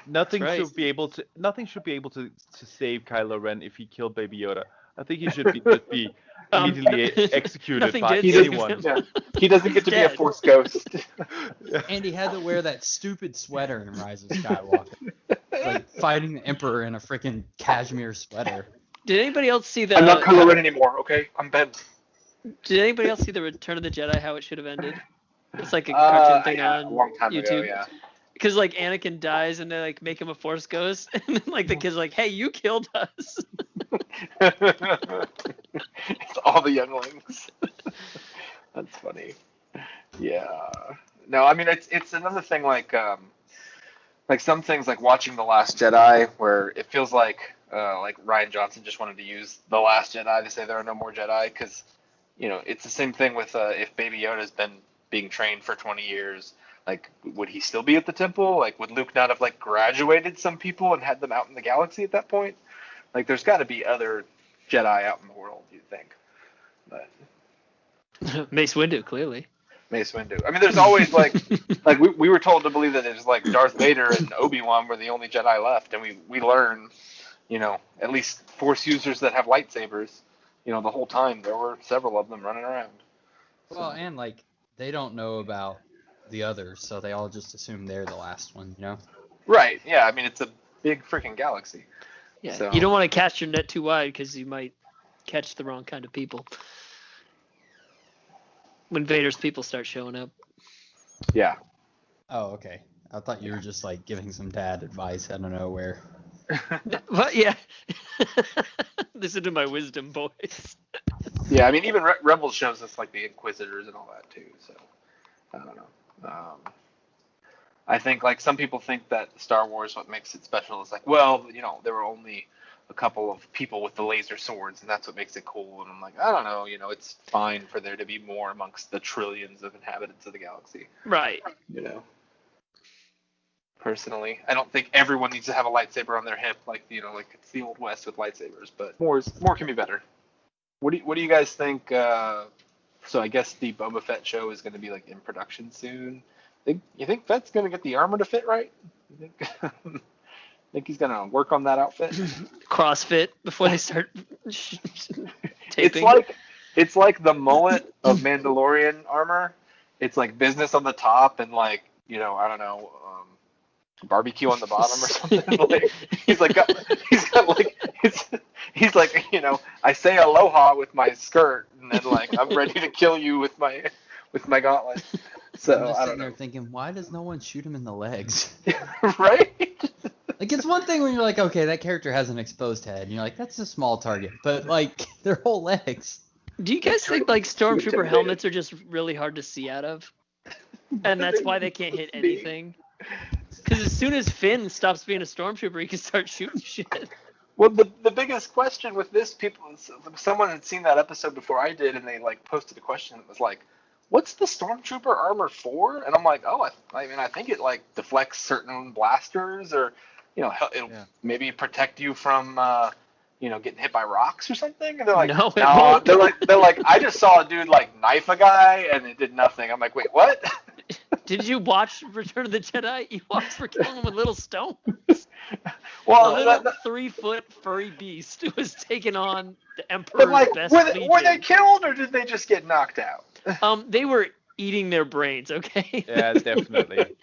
nothing That's right. should be able to save Kylo Ren if he killed Baby Yoda. I think he should be immediately executed nothing by did save anyone. him. Yeah. He doesn't get to be a dead. Force ghost. And he had to wear that stupid sweater in Rise of Skywalker. Like fighting the Emperor in a freaking cashmere sweater. Did anybody else see I'm not the? Kylo Ren anymore, okay? I'm Ben. Did anybody else see the Return of the Jedi? How it should have ended? It's like a cartoon thing Yeah, a on long time ago, YouTube. yeah. Because like Anakin dies and they like make him a Force ghost, and then like the kid's like, "Hey, you killed us." It's all the younglings. That's funny. Yeah. No, I mean it's another thing like some things like watching The Last Jedi where it feels like Ryan Johnson just wanted to use The Last Jedi to say there are no more Jedi because it's the same thing with if Baby Yoda's been being trained for 20 years, like would he still be at the temple? Like would Luke not have like graduated some people and had them out in the galaxy at that point? Like there's got to be other Jedi out in the world, you'd think. But Mace Windu, clearly. Mace Windu. I mean, there's always like we were told to believe that it's like Darth Vader and Obi-Wan were the only Jedi left, and we learn, at least Force users that have lightsabers, the whole time there were several of them running around. Well, and like they don't know about the others, so they all just assume they're the last one, Right. Yeah. I mean, it's a big freaking galaxy. Yeah. So. You don't want to cast your net too wide because you might catch the wrong kind of people. When Vader's people start showing up. Yeah. Oh, okay. I thought you were just like giving some dad advice out of nowhere. But yeah. Listen to my wisdom, boys. Yeah, I mean, even Rebels shows us like the Inquisitors and all that too. So I don't know. I think like some people think that Star Wars, what makes it special is like, well, there were only a couple of people with the laser swords, and that's what makes it cool. And I'm like, I don't know, it's fine for there to be more amongst the trillions of inhabitants of the galaxy. Right. Personally, I don't think everyone needs to have a lightsaber on their hip, like like it's the old West with lightsabers. But more can be better. What do you guys think? So I guess the Boba Fett show is going to be like in production soon. You think Fett's going to get the armor to fit right? You think he's going to work on that outfit? CrossFit before they start taping. It's like the mullet of Mandalorian armor. It's like business on the top and like I don't know, barbecue on the bottom or something. Like he's like I say aloha with my skirt and then like I'm ready to kill you with my gauntlet. So I'm just I sitting don't there know. thinking, why does no one shoot him in the legs? Right? Like it's one thing when you're like, okay, that character has an exposed head, and you're like, that's a small target, but like their whole legs. Do you guys think like stormtrooper helmets are just really hard to see out of? And that's why they can't hit anything? Because as soon as Finn stops being a stormtrooper, he can start shooting shit. Well, the biggest question with this, someone had seen that episode before I did, and they like posted a question that was like, "What's the stormtrooper armor for?" And I'm like, "Oh, I mean, I think it like deflects certain blasters, or it'll maybe protect you from getting hit by rocks or something." And they're like, No, it "No." won't. They're like, "I just saw a dude like knife a guy, and it did nothing." I'm like, "Wait, what?" Did you watch Return of the Jedi? Ewoks were killing them with little stones. Well, a little 3-foot furry beast who was taking on the Emperor's but like, best were legion. they killed or did they just get knocked out? They were eating their brains. Okay. Yeah, definitely.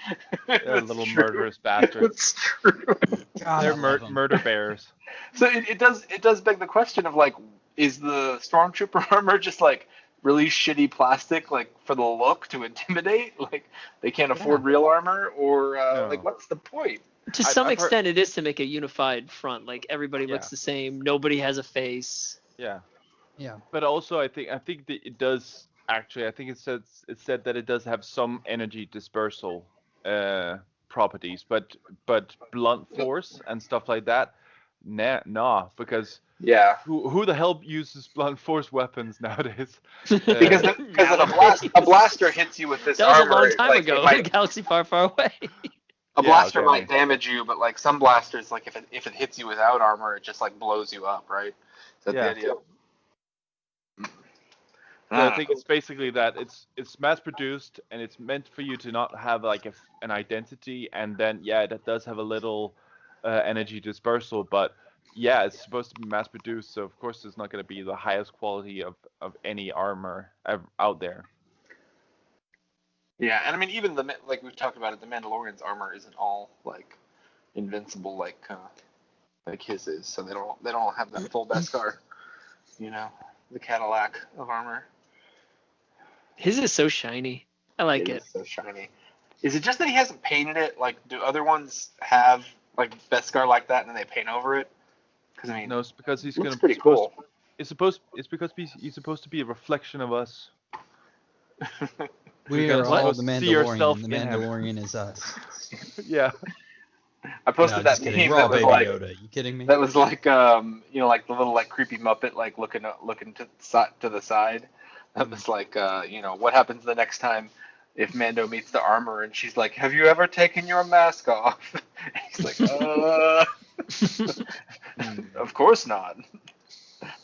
They're little murderous bastards. It's true. God, They're I love 'em. murder bears. So it does beg the question of like, is the stormtrooper armor just like really shitty plastic, like for the look to intimidate? Like they can't afford real armor, or like what's the point? To some I've extent, it is to make a unified front. Like everybody looks the same. Nobody has a face. Yeah. Yeah. But also, I think that it does actually. I think it said that it does have some energy dispersal properties, but blunt force and stuff like that, nah, because Yeah, who the hell uses blunt force weapons nowadays? because if a blaster hits you with this That was armor, a long time like, ago it in might, a galaxy far, far away. a blaster okay. might damage you, but like some blasters, like if it hits you without armor, it just like blows you up, right? Is that the idea? I think it's basically that it's mass produced and it's meant for you to not have like an identity, and then that does have a little energy dispersal, but yeah, it's supposed to be mass produced, so of course it's not going to be the highest quality of any armor out there. Yeah, and I mean, even like we've talked about it, the Mandalorian's armor isn't all like invincible like his is, so they don't have that full Beskar, the Cadillac of armor. His is so shiny. I like it. Is so shiny. Is it just that he hasn't painted it? Like, do other ones have like Beskar like that and then they paint over it? Because I mean, No, it's because he's looks gonna. pretty cool. It's because he's supposed to be a reflection of us. We You're are gonna all the see yourself Mandalorian. The in him. Mandalorian is us. Yeah. I posted No, that just kidding. meme We're all that was Baby like Yoda. You kidding me? that was like like the little like creepy Muppet like looking to the side. That was like what happens the next time if Mando meets the armor and she's like, "Have you ever taken your mask off?" He's like, "Of course not.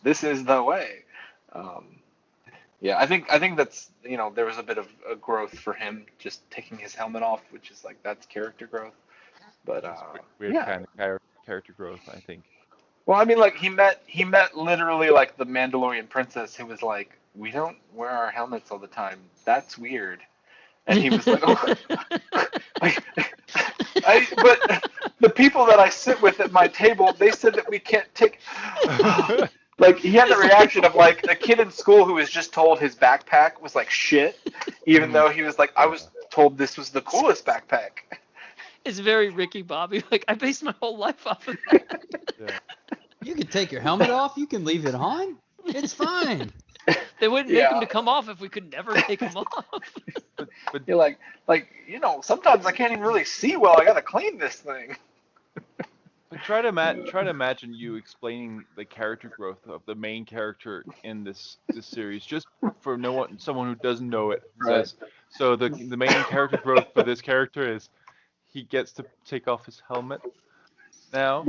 This is the way." Yeah, I think that's there was a bit of a growth for him just taking his helmet off, which is like that's character growth. But That's weird yeah. kind of character growth, I think. Well, I mean, like he met literally like the Mandalorian princess who was like, "We don't wear our helmets all the time. That's weird." And he was like, "Oh, but the people that I sit with at my table, they said that we can't take." Like he had the reaction of like a kid in school who was just told his backpack was like shit, even though he was like, "I was told this was the coolest backpack." It's very Ricky Bobby. Like, I based my whole life off of that. Yeah. You can take your helmet off. You can leave it on. It's fine. They wouldn't make him to come off if we could never take him off. But You're like sometimes I can't even really see well. I gotta clean this thing. try to imagine you explaining the character growth of the main character in this series, just for someone who doesn't know it. Right. So the main character growth for this character is he gets to take off his helmet now.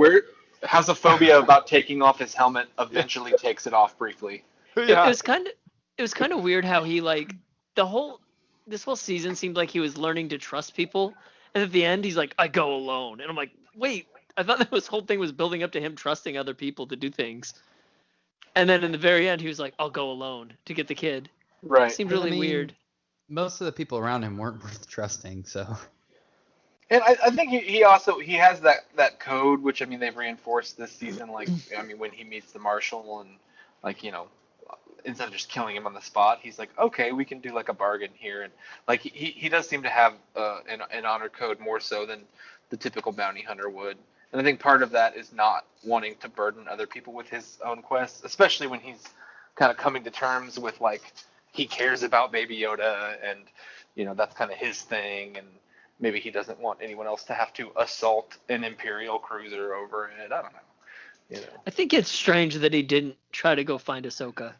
Has a phobia about taking off his helmet. Eventually takes it off briefly. It was kind of weird how he like this whole season seemed like he was learning to trust people, and at the end he's like, "I go alone," and I'm like, wait. I thought that this whole thing was building up to him trusting other people to do things. And then in the very end, he was like, "I'll go alone to get the kid." Right. It seemed really weird. Most of the people around him weren't worth trusting, so. And I think he has that code, which I mean they've reinforced this season. Like I mean when he meets the marshal and like instead of just killing him on the spot, he's like, okay, we can do like a bargain here, and like he does seem to have an honor code more so than the typical bounty hunter would. And I think part of that is not wanting to burden other people with his own quests, especially when he's kind of coming to terms with like he cares about Baby Yoda and that's kind of his thing, and maybe he doesn't want anyone else to have to assault an Imperial cruiser over it. I don't know. I think it's strange that he didn't try to go find Ahsoka.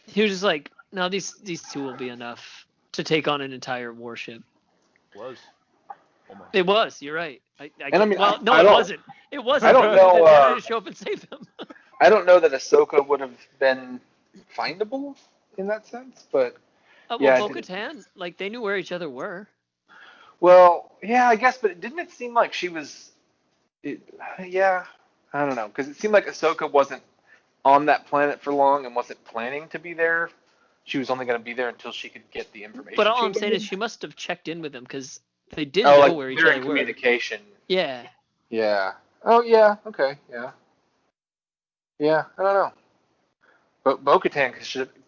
He was just like, no, these two will be enough to take on an entire warship. Almost. It was. You're right. It wasn't. It wasn't. I don't know. They had to show up and save him. I don't know that Ahsoka would have been findable in that sense, but Bo-Katan, like they knew where each other were. Well, yeah, I guess, but didn't it seem like she was? Yeah, I don't know, because it seemed like Ahsoka wasn't on that planet for long and wasn't planning to be there. She was only going to be there until she could get the information. But all I'm saying is she must have checked in with him because they did know where each other were. Communication. Yeah. Yeah. Oh, yeah. Okay. Yeah. Yeah. I don't know. But Bo-Katan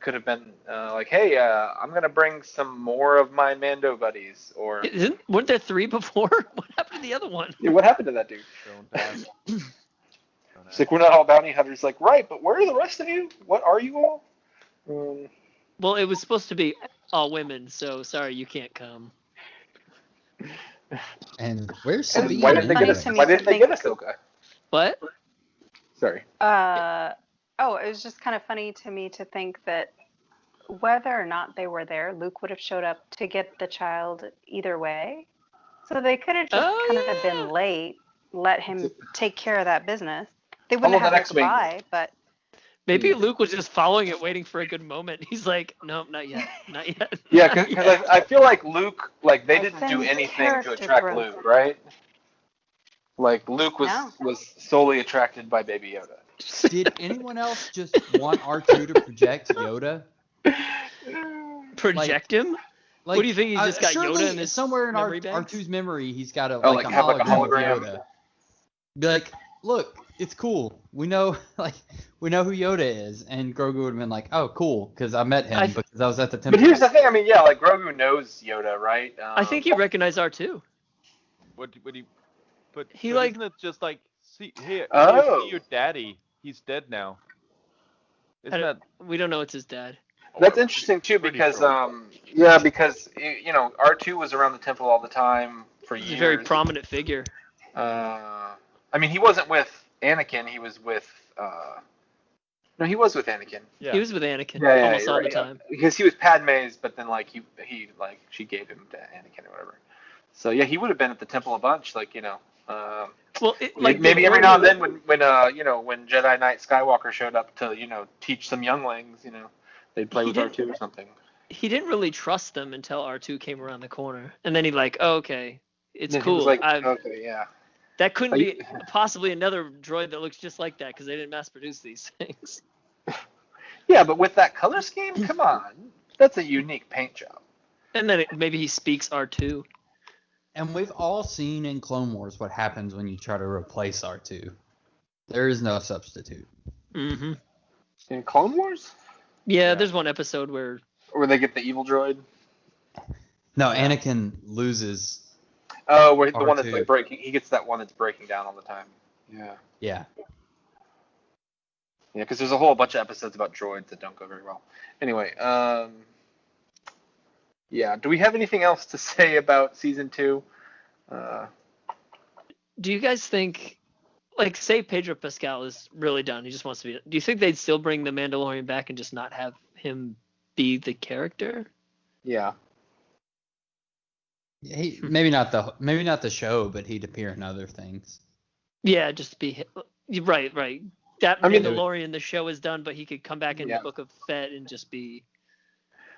could have been like, hey, I'm going to bring some more of my Mando buddies. Or weren't there 3 before? What happened to the other one? Yeah, what happened to that dude? Don't ask. It's like, we're not all bounty hunters. Like, right, but where are the rest of you? What are you all? Well, it was supposed to be all women, so sorry, you can't come. And where's Sabine? Why didn't they get Ahsoka? What? Sorry. It was just kind of funny to me to think that whether or not they were there, Luke would have showed up to get the child either way. So they could have just have been late, let him take care of that business. They wouldn't have had to buy, but... Maybe Luke was just following it, waiting for a good moment. He's like, no, not yet. Not yet. Yeah, because I feel like Luke, like, they didn't do anything to attract Luke, right? Like Luke was solely attracted by Baby Yoda. Did anyone else just want R2 to project Yoda? Project him? What do you think? He just got surely Yoda in his somewhere in memory banks? R2's memory, he's got a like have like a hologram of hologram. Yoda. Be like, look, it's cool. We know who Yoda is, and Grogu would have been like, oh, cool, because I met him because I was at the temple. But here's the thing. I mean, yeah, like Grogu knows Yoda, right? I think he recognized R2. Would he? But He but like- isn't it just like see here? Oh. See your daddy. He's dead now. Isn't that? We don't know it's his dad. That's interesting too, Pretty because sure. because R2 was around the temple all the time for He's years. a very prominent figure. I mean, he wasn't with Anakin. He was with. No, he was with Anakin. Yeah. He was with Anakin Yeah, almost you're all right, the time. Because he was Padme's, but then like he like she gave him to Anakin or whatever. So yeah, he would have been at the temple a bunch, like Well, like maybe every now and then when when Jedi Knight Skywalker showed up to teach some younglings, they'd play He with did- R2 or something. he didn't really trust them until R2 came around the corner, and then he like, oh, okay, it's Then he cool. was like, okay, yeah. That couldn't Are be you- possibly another droid that looks just like that because they didn't mass produce these things. Yeah, but with that color scheme, come on, that's a unique paint job. And then maybe he speaks R2. And we've all seen in Clone Wars what happens when you try to replace R2. There is no substitute. Mm-hmm. In Clone Wars, Yeah, there's one episode where where they get the evil droid. No, Anakin loses. Oh, where the one that's R2. like breaking. He gets that one that's breaking down all the time. Yeah. Yeah. Yeah, because there's a whole bunch of episodes about droids that don't go very well. Anyway, yeah. Do we have anything else to say about season 2? do you guys think, like, say Pedro Pascal is really done, he just wants to be, do you think they'd still bring the Mandalorian back and just not have him be the character? Yeah. Maybe not the show, but he'd appear in other things. Yeah, just be right. That I mean, Mandalorian, the show is done, but he could come back in the Book of Fett and just be.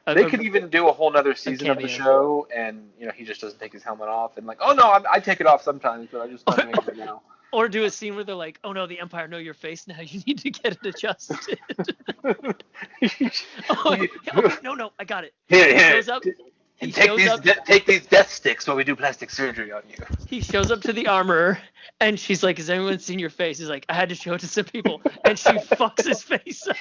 They could even do a whole nother season of the cameo. show, and he just doesn't take his helmet off, and like, oh no, I take it off sometimes, but I just don't make it now. Or do a scene where they're like, "Oh no, the Empire know your face now. You need to get it adjusted." No, I got it. Here, He shows up. He shows up. Take these death sticks while we do plastic surgery on you. He shows up to the armorer, and she's like, "Has anyone seen your face?" He's like, "I had to show it to some people," and she fucks his face up.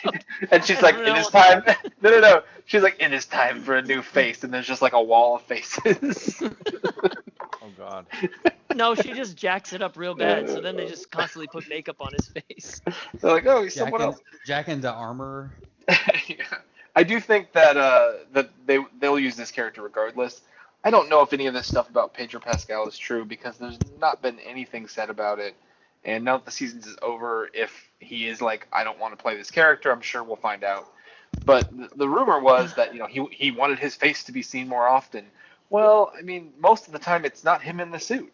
And she's like, "It is time." No. She's like, "It is time for a new face," and there's just like a wall of faces. Oh God. No, she just jacks it up real bad. So then they just constantly put makeup on his face. They're like, "Oh, he's someone else." Jack into armor. Yeah. I do think that that they'll use this character regardless. I don't know if any of this stuff about Pedro Pascal is true because there's not been anything said about it. And now that the season is over, if he is like, I don't want to play this character, I'm sure we'll find out. But the rumor was that he wanted his face to be seen more often. Well, I mean, most of the time it's not him in the suit.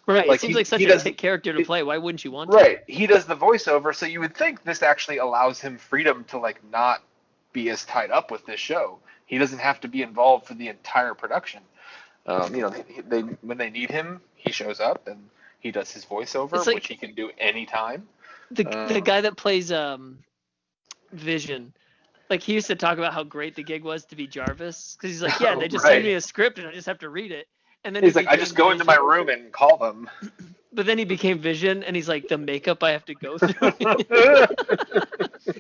Right. Like, it seems he- like such he a does- thick character to play. Why wouldn't you want to? Right. He does the voiceover, so you would think this actually allows him freedom to like not be as tied up with this show. He doesn't have to be involved for the entire production. They when they need him, he shows up and he does his voiceover, It's like- which he can do anytime. The guy that plays Vision, like he used to talk about how great the gig was to be Jarvis because he's like, yeah, they just Right. send me a script and I just have to read it. And then He's he like, I just go became into my Vision. room and call them. But then he became Vision, and he's like, the makeup I have to go through.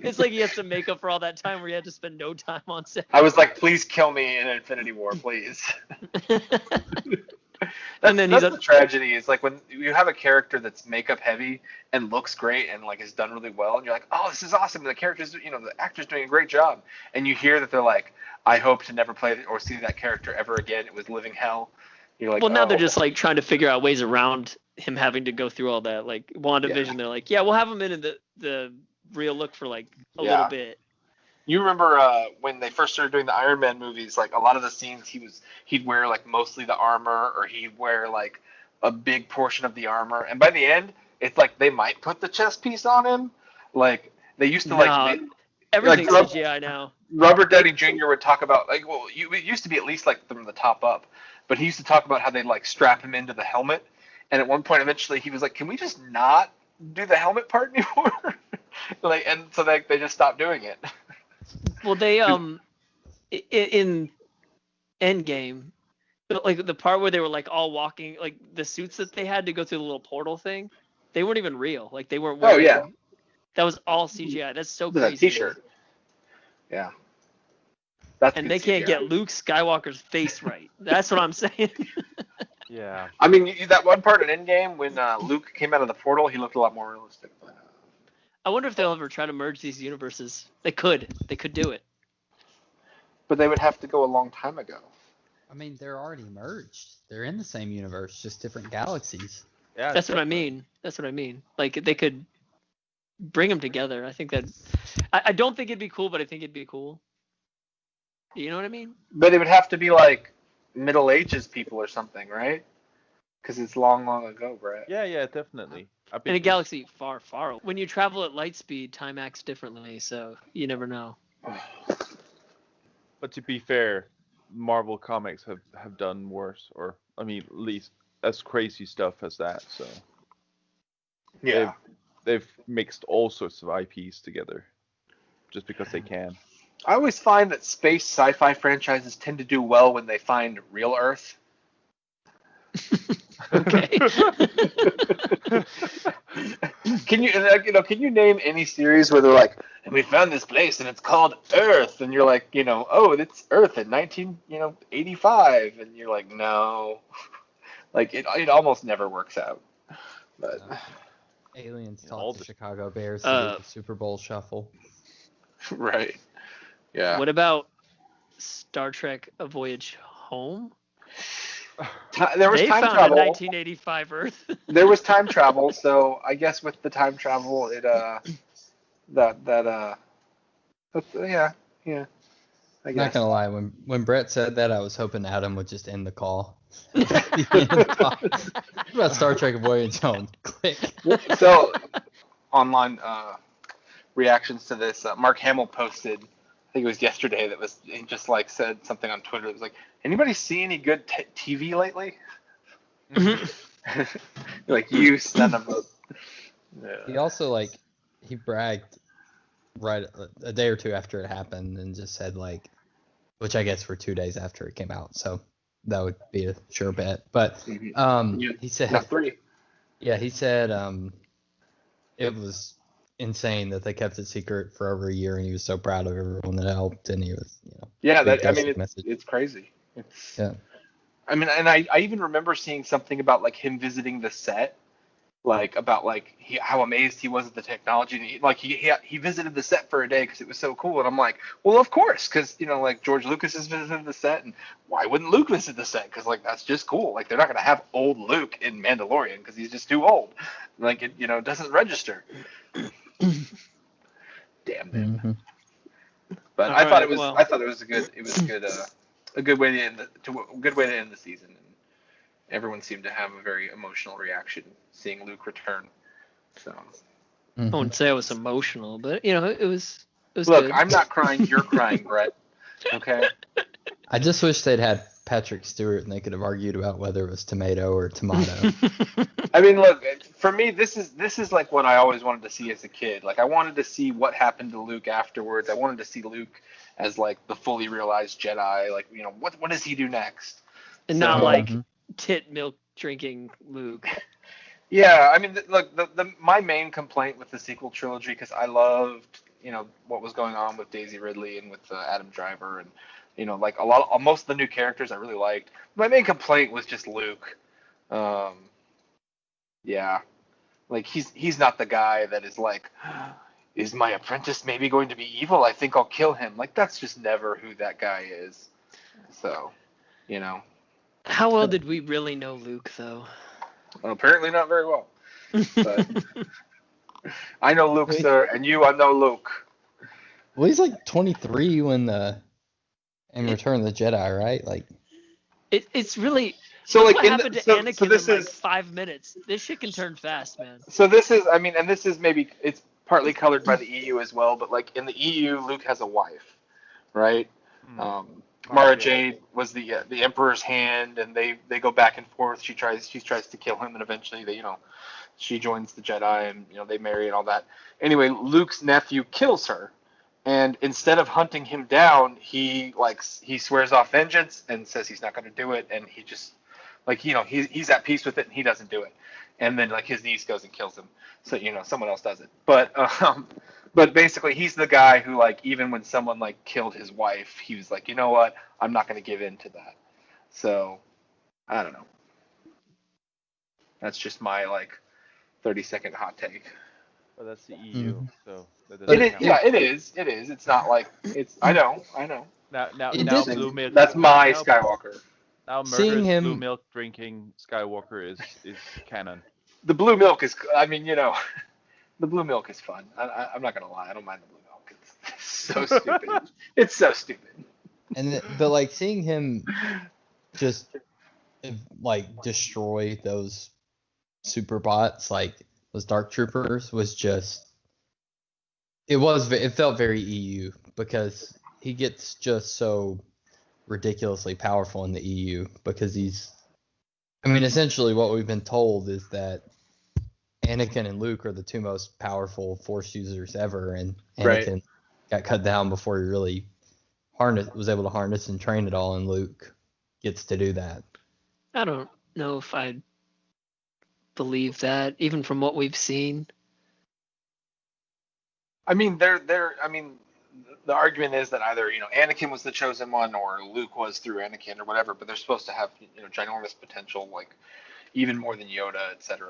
It's like he has to make up for all that time where he had to spend no time on set. I was like, please kill me in Infinity War, please. And then That's he's the tragedy. Is like when you have a character that's makeup heavy and looks great and like is done really well, and you're like, oh, this is awesome. The character's, the actor's doing a great job, and you hear that they're like, I hope to never play or see that character ever again. It was living hell. You're like, well, now oh. they're just like trying to figure out ways around him having to go through all that. Like WandaVision, They're like, yeah, we'll have him in the real look for like a little bit. You remember when they first started doing the Iron Man movies, like a lot of the scenes he'd wear like mostly the armor, or he'd wear like a big portion of the armor, and by the end it's like they might put the chest piece on him. Like they used to Everything's like, CGI now. Robert Downey Jr. would talk about it used to be at least like from the top up, but he used to talk about how they'd like strap him into the helmet And at one point, eventually, he was like, "Can we just not do the helmet part anymore?" And so they just stopped doing it. Well, they in Endgame, like the part where they were like all walking, like the suits that they had to go through the little portal thing, they weren't even real. Like they weren't wearing. Oh yeah, That was all CGI. That's so with a crazy. T-shirt. Yeah. That's And good they can't CGI. get Luke Skywalker's face right. That's what I'm saying. Yeah. I mean, that one part in Endgame when Luke came out of the portal, he looked a lot more realistic. I wonder if they'll ever try to merge these universes. They could. They could do it. But they would have to go a long time ago. I mean, they're already merged. They're in the same universe, just different galaxies. Yeah. That's what I mean. That's what I mean. Like they could bring them together. I think that. I don't think it'd be cool, but I think it'd be cool. You know what I mean? But it would have to be like Middle Ages people or something, right? Because it's long, long ago, Brett. Yeah, definitely. In a galaxy far, far away. When you travel at light speed, time acts differently, so you never know. But to be fair, Marvel Comics have done worse, or I mean, at least as crazy stuff as that. So Yeah. they've mixed all sorts of IPs together, just because they can. I always find that space sci-fi franchises tend to do well when they find real Earth. Okay. Can you name any series where they're like, and we found this place and it's called Earth, and you're like, oh, it's Earth in 1985, and you're like, no, like it almost never works out. But Aliens all taught the the- Chicago Bears to do the Super Bowl shuffle. right, yeah. What about Star Trek: A Voyage Home? There was They time found travel. a 1985 Earth. There was time travel, so I guess with the time travel, it yeah. I Not guess. gonna lie, when Brett said that, I was hoping Adam would just end the call. What about Star Trek: Voyage Home? Click. So, online reactions to this, Mark Hamill posted, I think it was yesterday, he just like said something on Twitter. It was like, anybody see any good TV lately? Like, you son of a. Yeah. He also he bragged right a day or two after it happened and just said which I guess were 2 days after it came out, so that would be a sure bet. But he said Not 3. Yeah, he said it was insane that they kept it secret for over a year, and he was so proud of everyone that helped, and he was, Yeah, big it's crazy. Yeah. I mean, and I even remember seeing something about like him visiting the set, like about like how amazed he was at the technology, and he visited the set for a day because it was so cool. And I'm like, well, of course, because like George Lucas has visited the set, and why wouldn't Luke visit the set? Because like that's just cool. Like they're not gonna have old Luke in Mandalorian because he's just too old. Like it doesn't register. Damn them. Mm-hmm. But I thought it was a good way to end the season. And everyone seemed to have a very emotional reaction seeing Luke return. So I wouldn't say I was emotional, but it was look, good. I'm not crying. You're crying, Brett. Okay. I just wish they'd had Patrick Stewart and they could have argued about whether it was tomato or tomato. I mean, look, for me, this is like what I always wanted to see as a kid. Like I wanted to see what happened to Luke afterwards. I wanted to see Luke as like the fully realized Jedi. Like what does he do next? And not like tit milk drinking Luke. Yeah, I mean, look, my main complaint with the sequel trilogy, because I loved, what was going on with Daisy Ridley and with Adam Driver, and like most of the new characters I really liked. My main complaint was just Luke. Yeah, like he's not the guy that is like, is my apprentice maybe going to be evil? I think I'll kill him. Like that's just never who that guy is. So, How well did we really know Luke, though? Well, apparently not very well. But I know Luke, sir, and I know Luke. Well, he's like 23 in Return of the Jedi, right? Like it's really. So like what happened to Anakin so this in is 5 minutes? This shit can turn fast, man. So this is, I mean, and this is maybe it's partly colored by the EU as well, but like in the EU, Luke has a wife, right? Mara Jade was the Emperor's hand, and they go back and forth. She tries to kill him, and eventually she joins the Jedi, and they marry and all that. Anyway, Luke's nephew kills her, and instead of hunting him down, he swears off vengeance and says he's not going to do it, and he just he's at peace with it, and he doesn't do it, and then his niece goes and kills him, so someone else does it, but basically he's the guy who even when someone killed his wife, he was like, you know what, I'm not going to give in to that. So I don't know. That's just my 30-second hot take. Well, that's the EU, so that It doesn't is, count. yeah, it is. It is. It's not it's. I know. Now, It now did- blue milk. That's my now, Skywalker. Now Seeing murderous him- blue milk drinking Skywalker is canon. The blue milk is. I mean, the blue milk is fun. I'm not gonna lie. I don't mind the blue milk. It's so stupid. It's so stupid. But seeing him just destroy those super bots, those dark troopers, was just it felt very EU, because he gets just so ridiculously powerful in the EU, because essentially what we've been told is that Anakin and Luke are the two most powerful Force users ever, and Anakin got cut down before he really was able to harness and train it all, and Luke gets to do that. I don't know if I believe that, even from what we've seen. I mean, I mean, the argument is that either Anakin was the chosen one or Luke was through Anakin or whatever, but they're supposed to have ginormous potential, even more than Yoda, etc.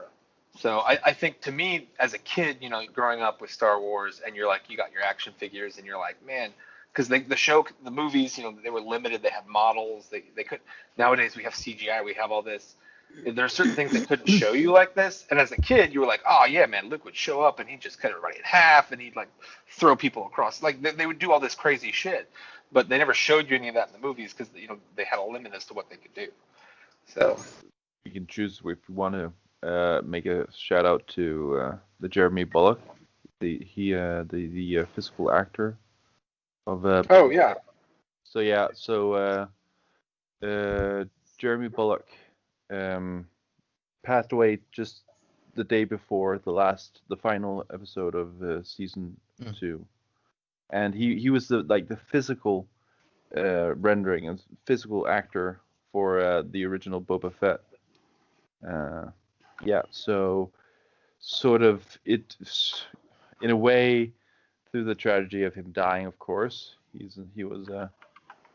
So I think, to me, as a kid, growing up with Star Wars, and you got your action figures, and you're like, man, because the movies, they were limited. They had models. They could. Nowadays we have CGI. We have all this. There are certain things they couldn't show you like this. And as a kid, you were like, oh yeah, man, Luke would show up and he'd just cut everybody in half, and he'd throw people across. They would do all this crazy shit, but they never showed you any of that in the movies because they had a limit as to what they could do. So You can choose if you want to make a shout out to the Jeremy Bulloch, the physical actor of. Oh yeah. So Jeremy Bulloch passed away just the day before the final episode of season 2, and he was the physical rendering and physical actor for the original Boba Fett. So sort of it, in a way, through the tragedy of him dying, of course, he was a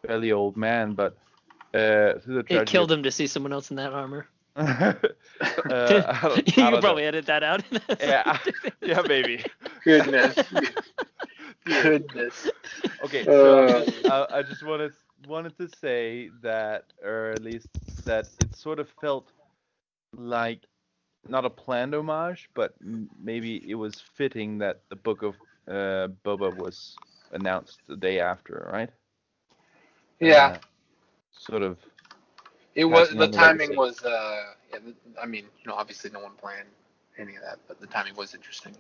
fairly old man, but through the tragedy It killed him to see someone else in that armor. I You could probably edit that out. Yeah, maybe. Goodness. Goodness. Okay, so I just wanted to say that, or at least that it sort of felt like not a planned homage, but maybe it was fitting that the book of Boba was announced the day after, right? Yeah. Sort of. It was, passing the on the timing legacy. was I mean, obviously no one planned any of that, but the timing was interesting.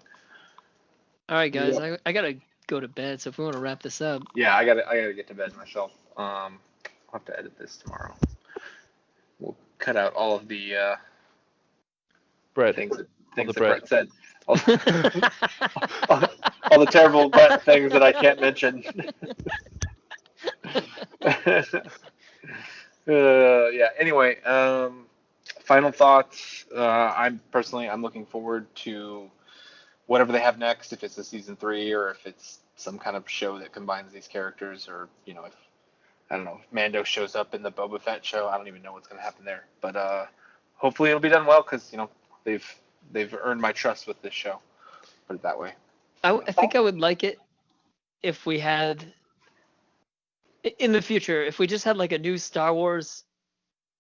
All right, guys, I gotta go to bed, so if we want to wrap this up. Yeah, I gotta get to bed myself. I'll have to edit this tomorrow. We'll cut out all of the things that Brett said. All the terrible Brett things that I can't mention. Yeah. Anyway, final thoughts. I'm looking forward to whatever they have next. If it's a season 3 or if it's some kind of show that combines these characters, or if I don't know, if Mando shows up in the Boba Fett show. I don't even know what's gonna happen there. But hopefully it'll be done well, because they've earned my trust with this show. Put it that way. I think I would like it if we had, in the future, if we just had a new Star Wars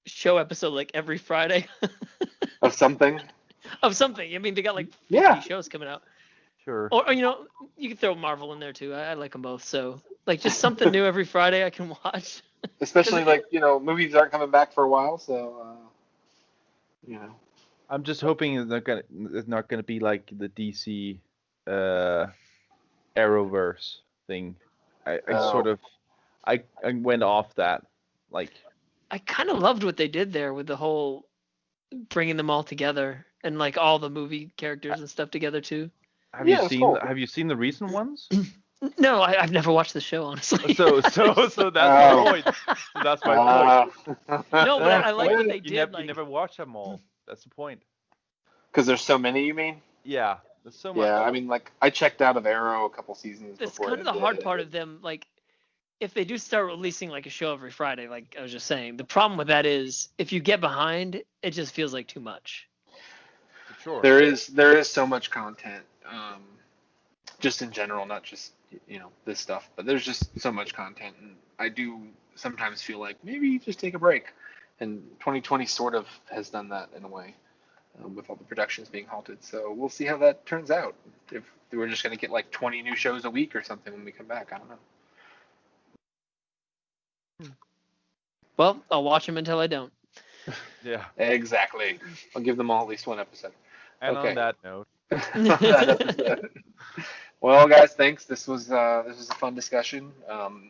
show episode every Friday. Of something. Of something. I mean, they got 50 shows coming out. Sure. Or you can throw Marvel in there too. I like them both. So just something new every Friday I can watch. Especially movies aren't coming back for a while, so I'm just hoping it's not gonna be like the DC Arrowverse thing. I went off that. Like, I kind of loved what they did there with the whole bringing them all together and like all the movie characters and stuff together too. Yeah, it's cool. Have you seen the recent ones? No, I've never watched the show, honestly. So that's my point. So that's my point. No, but I like what they You did. never watch them all. That's the point. Because there's so many, you mean? Yeah, there's so much. Yeah, I mean, like, I checked out of Arrow a couple seasons That's before. kind of the hard part of them. Like, if they do start releasing like a show every Friday, like I was just saying, the problem with that is if you get behind, it just feels like too much. Sure. There is so much content, just in general, not just this stuff, but there's just so much content, and I do sometimes feel like maybe just take a break. And 2020 sort of has done that in a way, with all the productions being halted. So we'll see how that turns out. If we're just gonna get like 20 new shows a week or something when we come back, I don't know. Well, I'll watch them until I don't. Yeah. Exactly. I'll give them all at least one episode. And Okay. on that note. Well, guys, thanks. This was a fun discussion.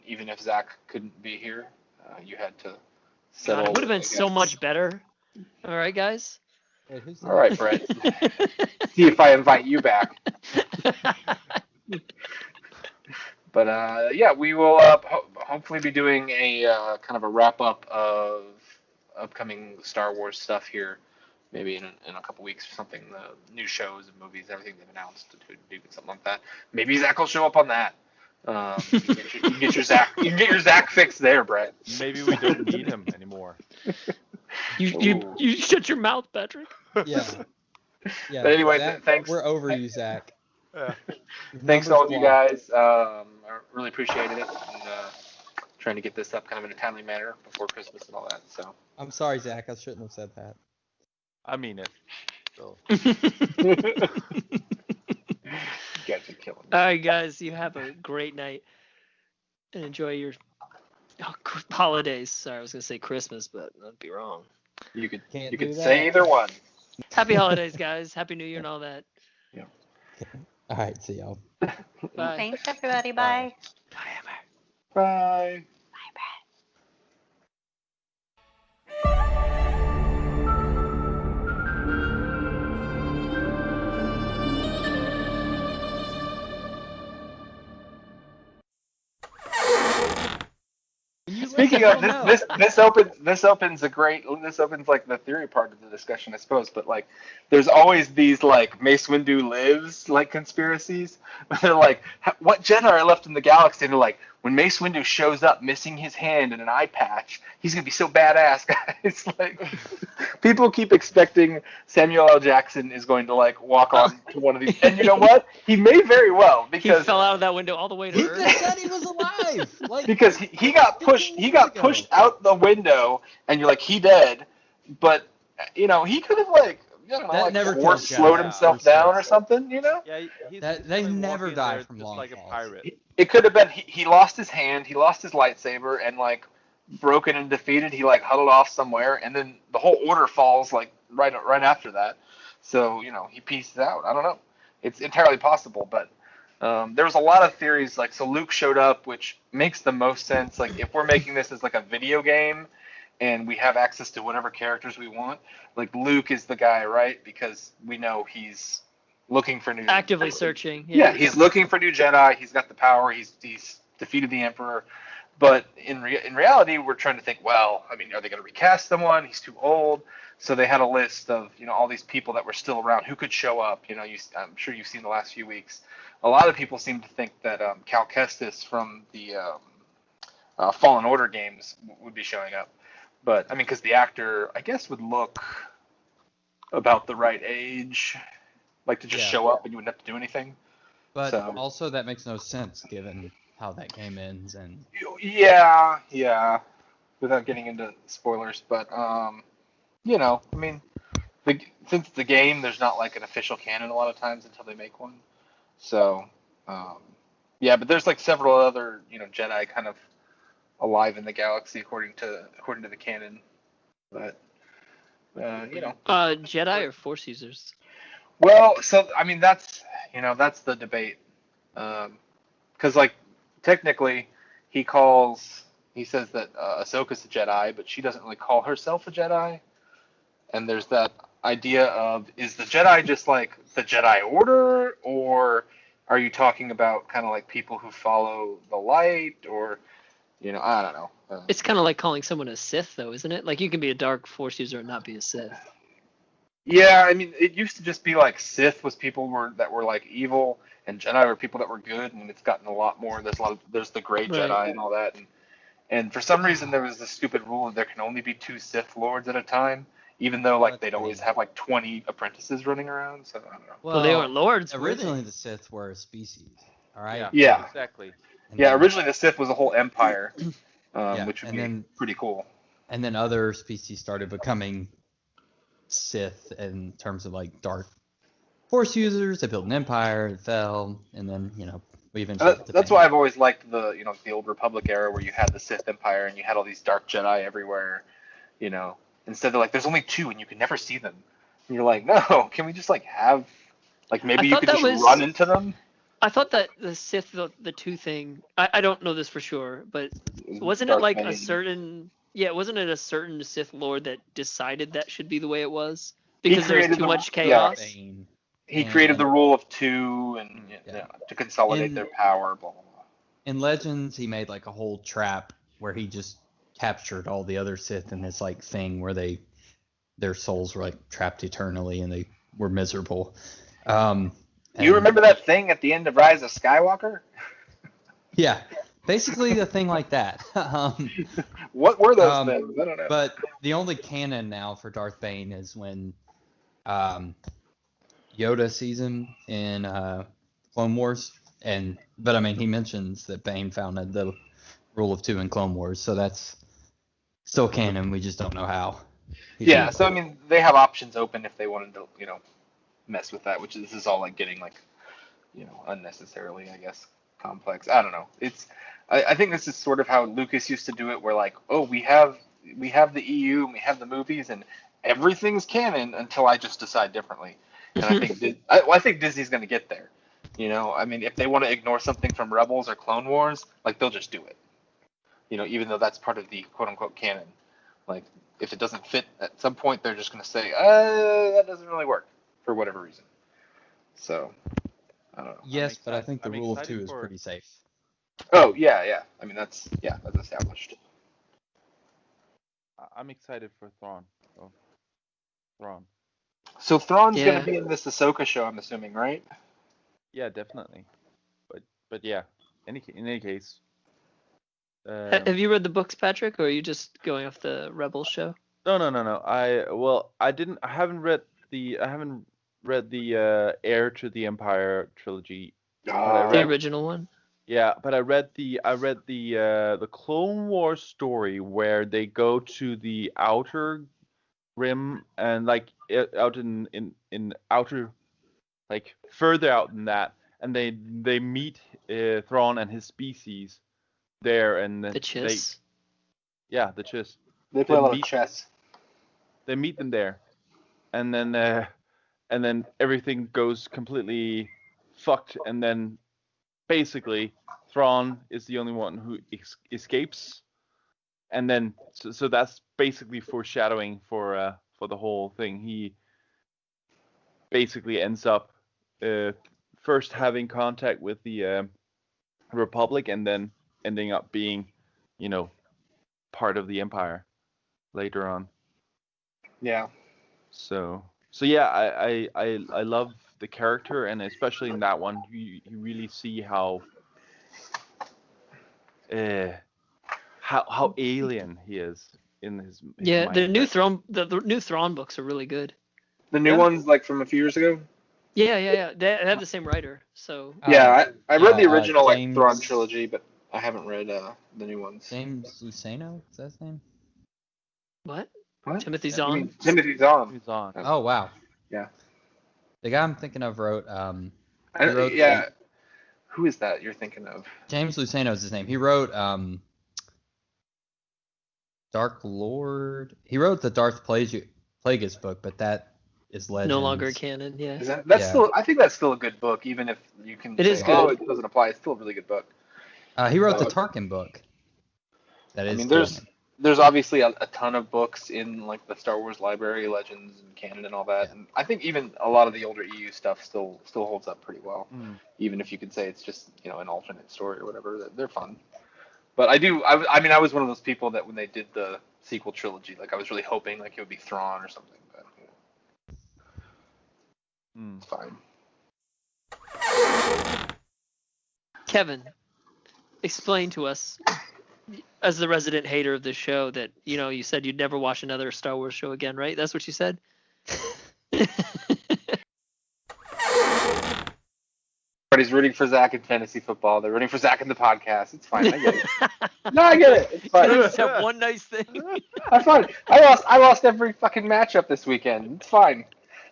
Even if Zach couldn't be here, you had to settle. God, it would have been with, I so guess. much better. All right, guys. Wait, who's All right, Brett. See if I invite you back. But yeah, we will hopefully be doing a kind of a wrap up of upcoming Star Wars stuff here, maybe in a couple weeks or something. The new shows and movies, everything they've announced to do something like that. Maybe Zach will show up on that. You can get your Zach fix there, Brett. Maybe we don't need him anymore. You shut your mouth, Patrick. Yeah. Yeah. But anyway, Zach, thanks. We're over you, Zach. Yeah. Thanks to all of you Numbers guys. I really appreciated it, and trying to get this up kind of in a timely manner before Christmas and all that. So. I'm sorry, Zach. I shouldn't have said that. I mean it. So. You guys are killing me. All right, guys. You have a great night and enjoy your holidays. Sorry, I was gonna say Christmas, but that'd be wrong. You could Can't you do could that. say either one. Happy holidays, guys. Happy New Year and all that. All right, see y'all. Bye. Thanks, everybody. Bye. Bye, Amber. Bye. Bye, Brett. Speaking of this opens like the theory part of the discussion, I suppose. But like, there's always these like Mace Windu lives like conspiracies. They're like, what Jedi are left in the galaxy? And they're like, when Mace Windu shows up missing his hand and an eye patch, he's gonna be so badass, guys. Like, people keep expecting Samuel L. Jackson is going to like walk on to one of these, and you know what? He may very well, He because fell out of that window all the way to He Earth. just said he was alive. Like, because he got pushed 15 years ago. out the window, and you're like, he dead. But he could have like, That never force kills slowed Jedi. himself down or something. Yeah, he's They like never walking die there from just long like a falls. pirate. It could have been he lost his hand, he lost his lightsaber, and like broken and defeated, he like huddled off somewhere, and then the whole order falls like right after that. So he pieces out. I don't know. It's entirely possible, but there was a lot of theories. Like, so Luke showed up, which makes the most sense. Like, if we're making this as like a video game, and we have access to whatever characters we want, like Luke is the guy, right? Because we know he's looking for new. Actively searching. Yeah, he's looking for new Jedi. He's got the power. He's defeated the Emperor. But in reality, we're trying to think, well, I mean, are they going to recast someone? He's too old. So they had a list of, all these people that were still around who could show up. I'm sure you've seen the last few weeks. A lot of people seem to think that Cal Kestis from the Fallen Order games would be showing up. But, I mean, because the actor, I guess, would look about the right age, like to just show up and you wouldn't have to do anything. But So- also that makes no sense given how that game ends. And Yeah. Without getting into spoilers, but I mean, since it's a game, there's not like an official canon a lot of times until they make one. So, yeah, but there's like several other Jedi kind of alive in the galaxy according to the canon. But Jedi or Force users? well, so I mean that's the debate, because like technically he calls he says that Ahsoka's a Jedi, but she doesn't really call herself a Jedi. And there's that idea of, is the Jedi just like the Jedi Order, or are you talking about kind of like people who follow the light, or, I don't know. It's kind of like calling someone a Sith, though, isn't it? Like, you can be a dark Force user and not be a Sith. Yeah, I mean, it used to just be like Sith was people that were like evil, and Jedi were people that were good, and it's gotten a lot more. There's the gray Right. Jedi and all that, and for some reason there was this stupid rule that there can only be 2 Sith Lords at a time, even though like they'd always have like 20 apprentices running around. So I don't know. Well, they weren't lords, were they? Originally, the Sith were a species. All right. Yeah. Exactly. And Yeah, then- originally the Sith was a whole empire, Yeah, which would and be then- pretty cool. And then other species started becoming Sith in terms of like dark Force users. They built an empire, it fell, and then we eventually. That's why I've always liked the the old Republic era where you had the Sith Empire and you had all these dark Jedi everywhere, instead of like there's only 2 and you can never see them. And you're like, no, can we just like have like maybe you could just run into them? I thought that the Sith, the 2 thing, I don't know this for sure, but wasn't it Darth like Vader. wasn't it a certain Sith Lord that decided that should be the way it was? Because there's created too much yeah. chaos? Bane. He And- created the rule of 2 and Yeah. to consolidate their power, blah blah blah. In Legends, he made like a whole trap where he just captured all the other Sith in this like thing where their souls were like trapped eternally and they were miserable. You remember that thing at the end of Rise of Skywalker? Yeah, basically a thing like that. What were those things? I don't know. But the only canon now for Darth Bane is when Yoda sees him in Clone Wars, but I mean he mentions that Bane founded the rule of 2 in Clone Wars, so that's still canon. We just don't know how. Yeah, so I mean they have options open if they wanted to, mess with that, which this is all like getting like, unnecessarily, I guess, complex. I don't know. I think this is sort of how Lucas used to do it, where like, oh, we have the EU and we have the movies and everything's canon until I just decide differently. And I think Disney's going to get there. I mean, if they want to ignore something from Rebels or Clone Wars, like they'll just do it. Even though that's part of the quote unquote canon. Like if it doesn't fit at some point, they're just going to say, that doesn't really work for whatever reason. So I don't know. Yes, but I think the I'm rule of excited 2 is for- pretty safe. Oh yeah. I mean that's established. I'm excited for Thrawn. Oh, Thrawn. So Thrawn's Yeah. going to be in this Ahsoka show, I'm assuming, right? Yeah, definitely. But yeah. In any case. Have you read the books, Patrick, or are you just going off the Rebels show? No. I haven't read the Heir to the Empire trilogy. I The read- original one? Yeah, but I read the Clone Wars story where they go to the outer rim and like out in outer, like further out than that, and they meet Thrawn and his species there, and The Chiss? the Chiss. They play a lot of meet- chess. They meet them there, and then everything goes completely fucked, and then basically Thrawn is the only one who escapes, and then so that's basically foreshadowing for the whole thing. He basically ends up first having contact with the Republic, and then ending up being, part of the Empire later on. Yeah. So yeah, I love the character, and especially in that one, you really see how alien he is in his Yeah, the new mindset. Thrawn the new Thrawn books are really good. The new ones, like from a few years ago. Yeah. They have the same writer, so Yeah, I read the yeah, original James- Thrawn trilogy, but I haven't read the new ones. James Luceno, is that his name? what? What? Timothy You Zahn? mean Timothy Zahn. He's on. Oh wow. Yeah. The guy I'm thinking of wrote He wrote Yeah. Who is that you're thinking of? James Luceno is his name. He wrote Dark Lord. He wrote the Darth Plagueis book, but that is Legends. No longer canon, yeah. That's Yeah. still. I think that's still a good book, even if you can. It say, is Oh, good. it doesn't apply. It's still a really good book. He wrote the Tarkin book. That I is mean, canon. there's obviously a ton of books in like the Star Wars library, Legends and canon and all that. Yeah. And I think even a lot of the older EU stuff still holds up pretty well. Mm. Even if you could say it's just, an alternate story or whatever, they're fun. But I mean, I was one of those people that when they did the sequel trilogy, like I was really hoping like it would be Thrawn or something, but Mm. it's fine. Kevin, explain to us, as the resident hater of this show, that you said you'd never watch another Star Wars show again, right? That's what you said. Everybody's rooting for Zach in fantasy football. They're rooting for Zach in the podcast. It's fine. I get it. No, I get it. It's fine. Can I just have one nice thing? I'm fine. I lost every fucking matchup this weekend. It's fine.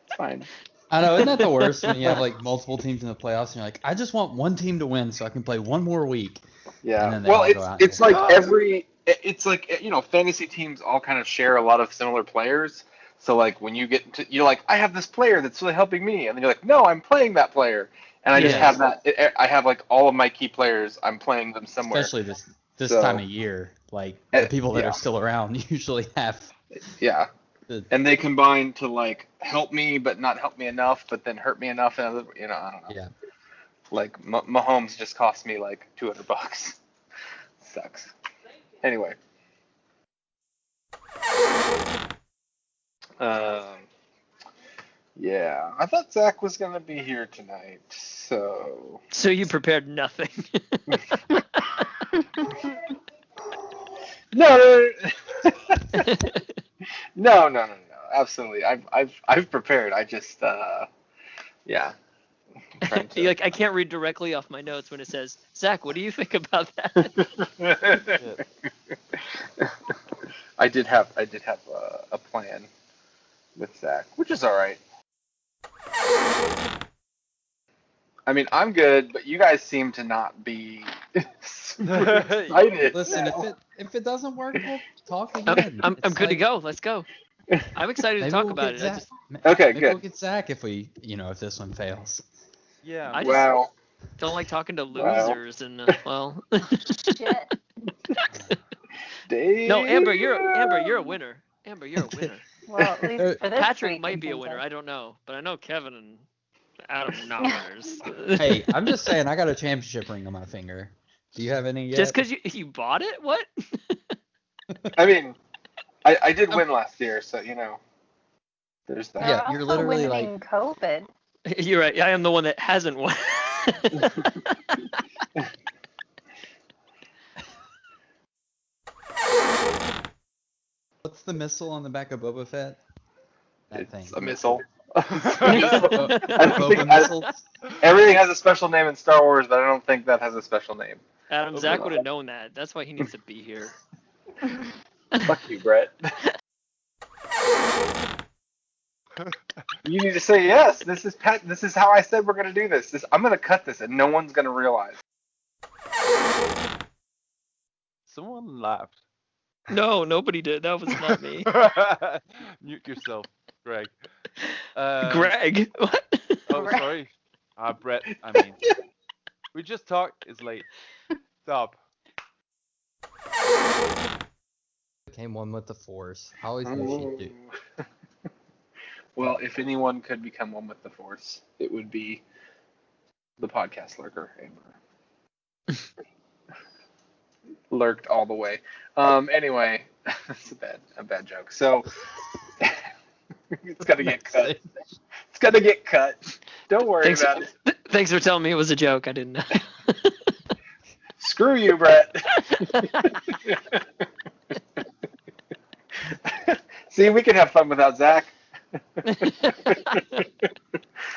It's fine. I know, isn't that the worst when you have like multiple teams in the playoffs and you're like, I just want one team to win so I can play one more week. Yeah. And then they Well, all go out it's and- like it's like fantasy teams all kind of share a lot of similar players. So like when you get into, you're like, I have this player that's really helping me, and then you're like, no, I'm playing that player, and I just Yes. have that. I have like all of my key players. I'm playing them somewhere. Especially this So- time of year. Like, the people that yeah. are still around usually have Yeah. And they combine to like help me, but not help me enough, but then hurt me enough, and I don't know. Yeah. Like Mahomes just cost me like $200. Sucks. Anyway. Yeah, I thought Zach was gonna be here tonight, so. So you prepared nothing. No. No. Absolutely, I've prepared. I just, yeah. I'm trying to- You're like, I can't read directly off my notes when it says, Zach, what do you think about that? I did have a plan with Zach, which is all right. I mean, I'm good, but you guys seem to not be super excited. Listen, now. if it doesn't work, we'll talk again. I'm It's good to like, go. Let's go. I'm excited to maybe talk we'll about get it. I Zach- just Okay, maybe good. we'll get Zach if if this one fails. Yeah. I just- Wow. don't like talking to Wow. losers and well. Shit. Dave. No, Amber, you're a winner. Amber, you're a winner. Well, at least for this Patrick week, might I be a think winner. so. I don't know, but I know Kevin and Adam are not winners. Hey, I'm just saying, I got a championship ring on my finger. Do you have any yet? Just because you bought it? What? I mean, I did win last year, so there's that. They're Yeah, you're also literally winning COVID. You're right. I am the one that hasn't won. What's the missile on the back of Boba Fett? That It's thing. a missile. Boba missiles? Everything has a special name in Star Wars, but I don't think that has a special name. Adam, Zach would have known that. That's why he needs to be here. Fuck you, Brett. You need to say yes. This is how I said we're gonna do this. I'm gonna cut this, and no one's gonna realize. Someone laughed. No, nobody did. That was not me. Mute yourself, Greg. Greg. What? Oh, Greg. sorry. Brett, I mean. We just talked. It's late. Stop. Became one with the Force. I always knew she'd do. Well, if anyone could become one with the Force, it would be the podcast lurker, Amber. Lurked all the way. Anyway, that's a bad joke. So it's gonna get cut. It's gonna get cut. Don't worry about it. Thanks for telling me it was a joke. I didn't know. Screw you, Brett. See, we can have fun without Zach.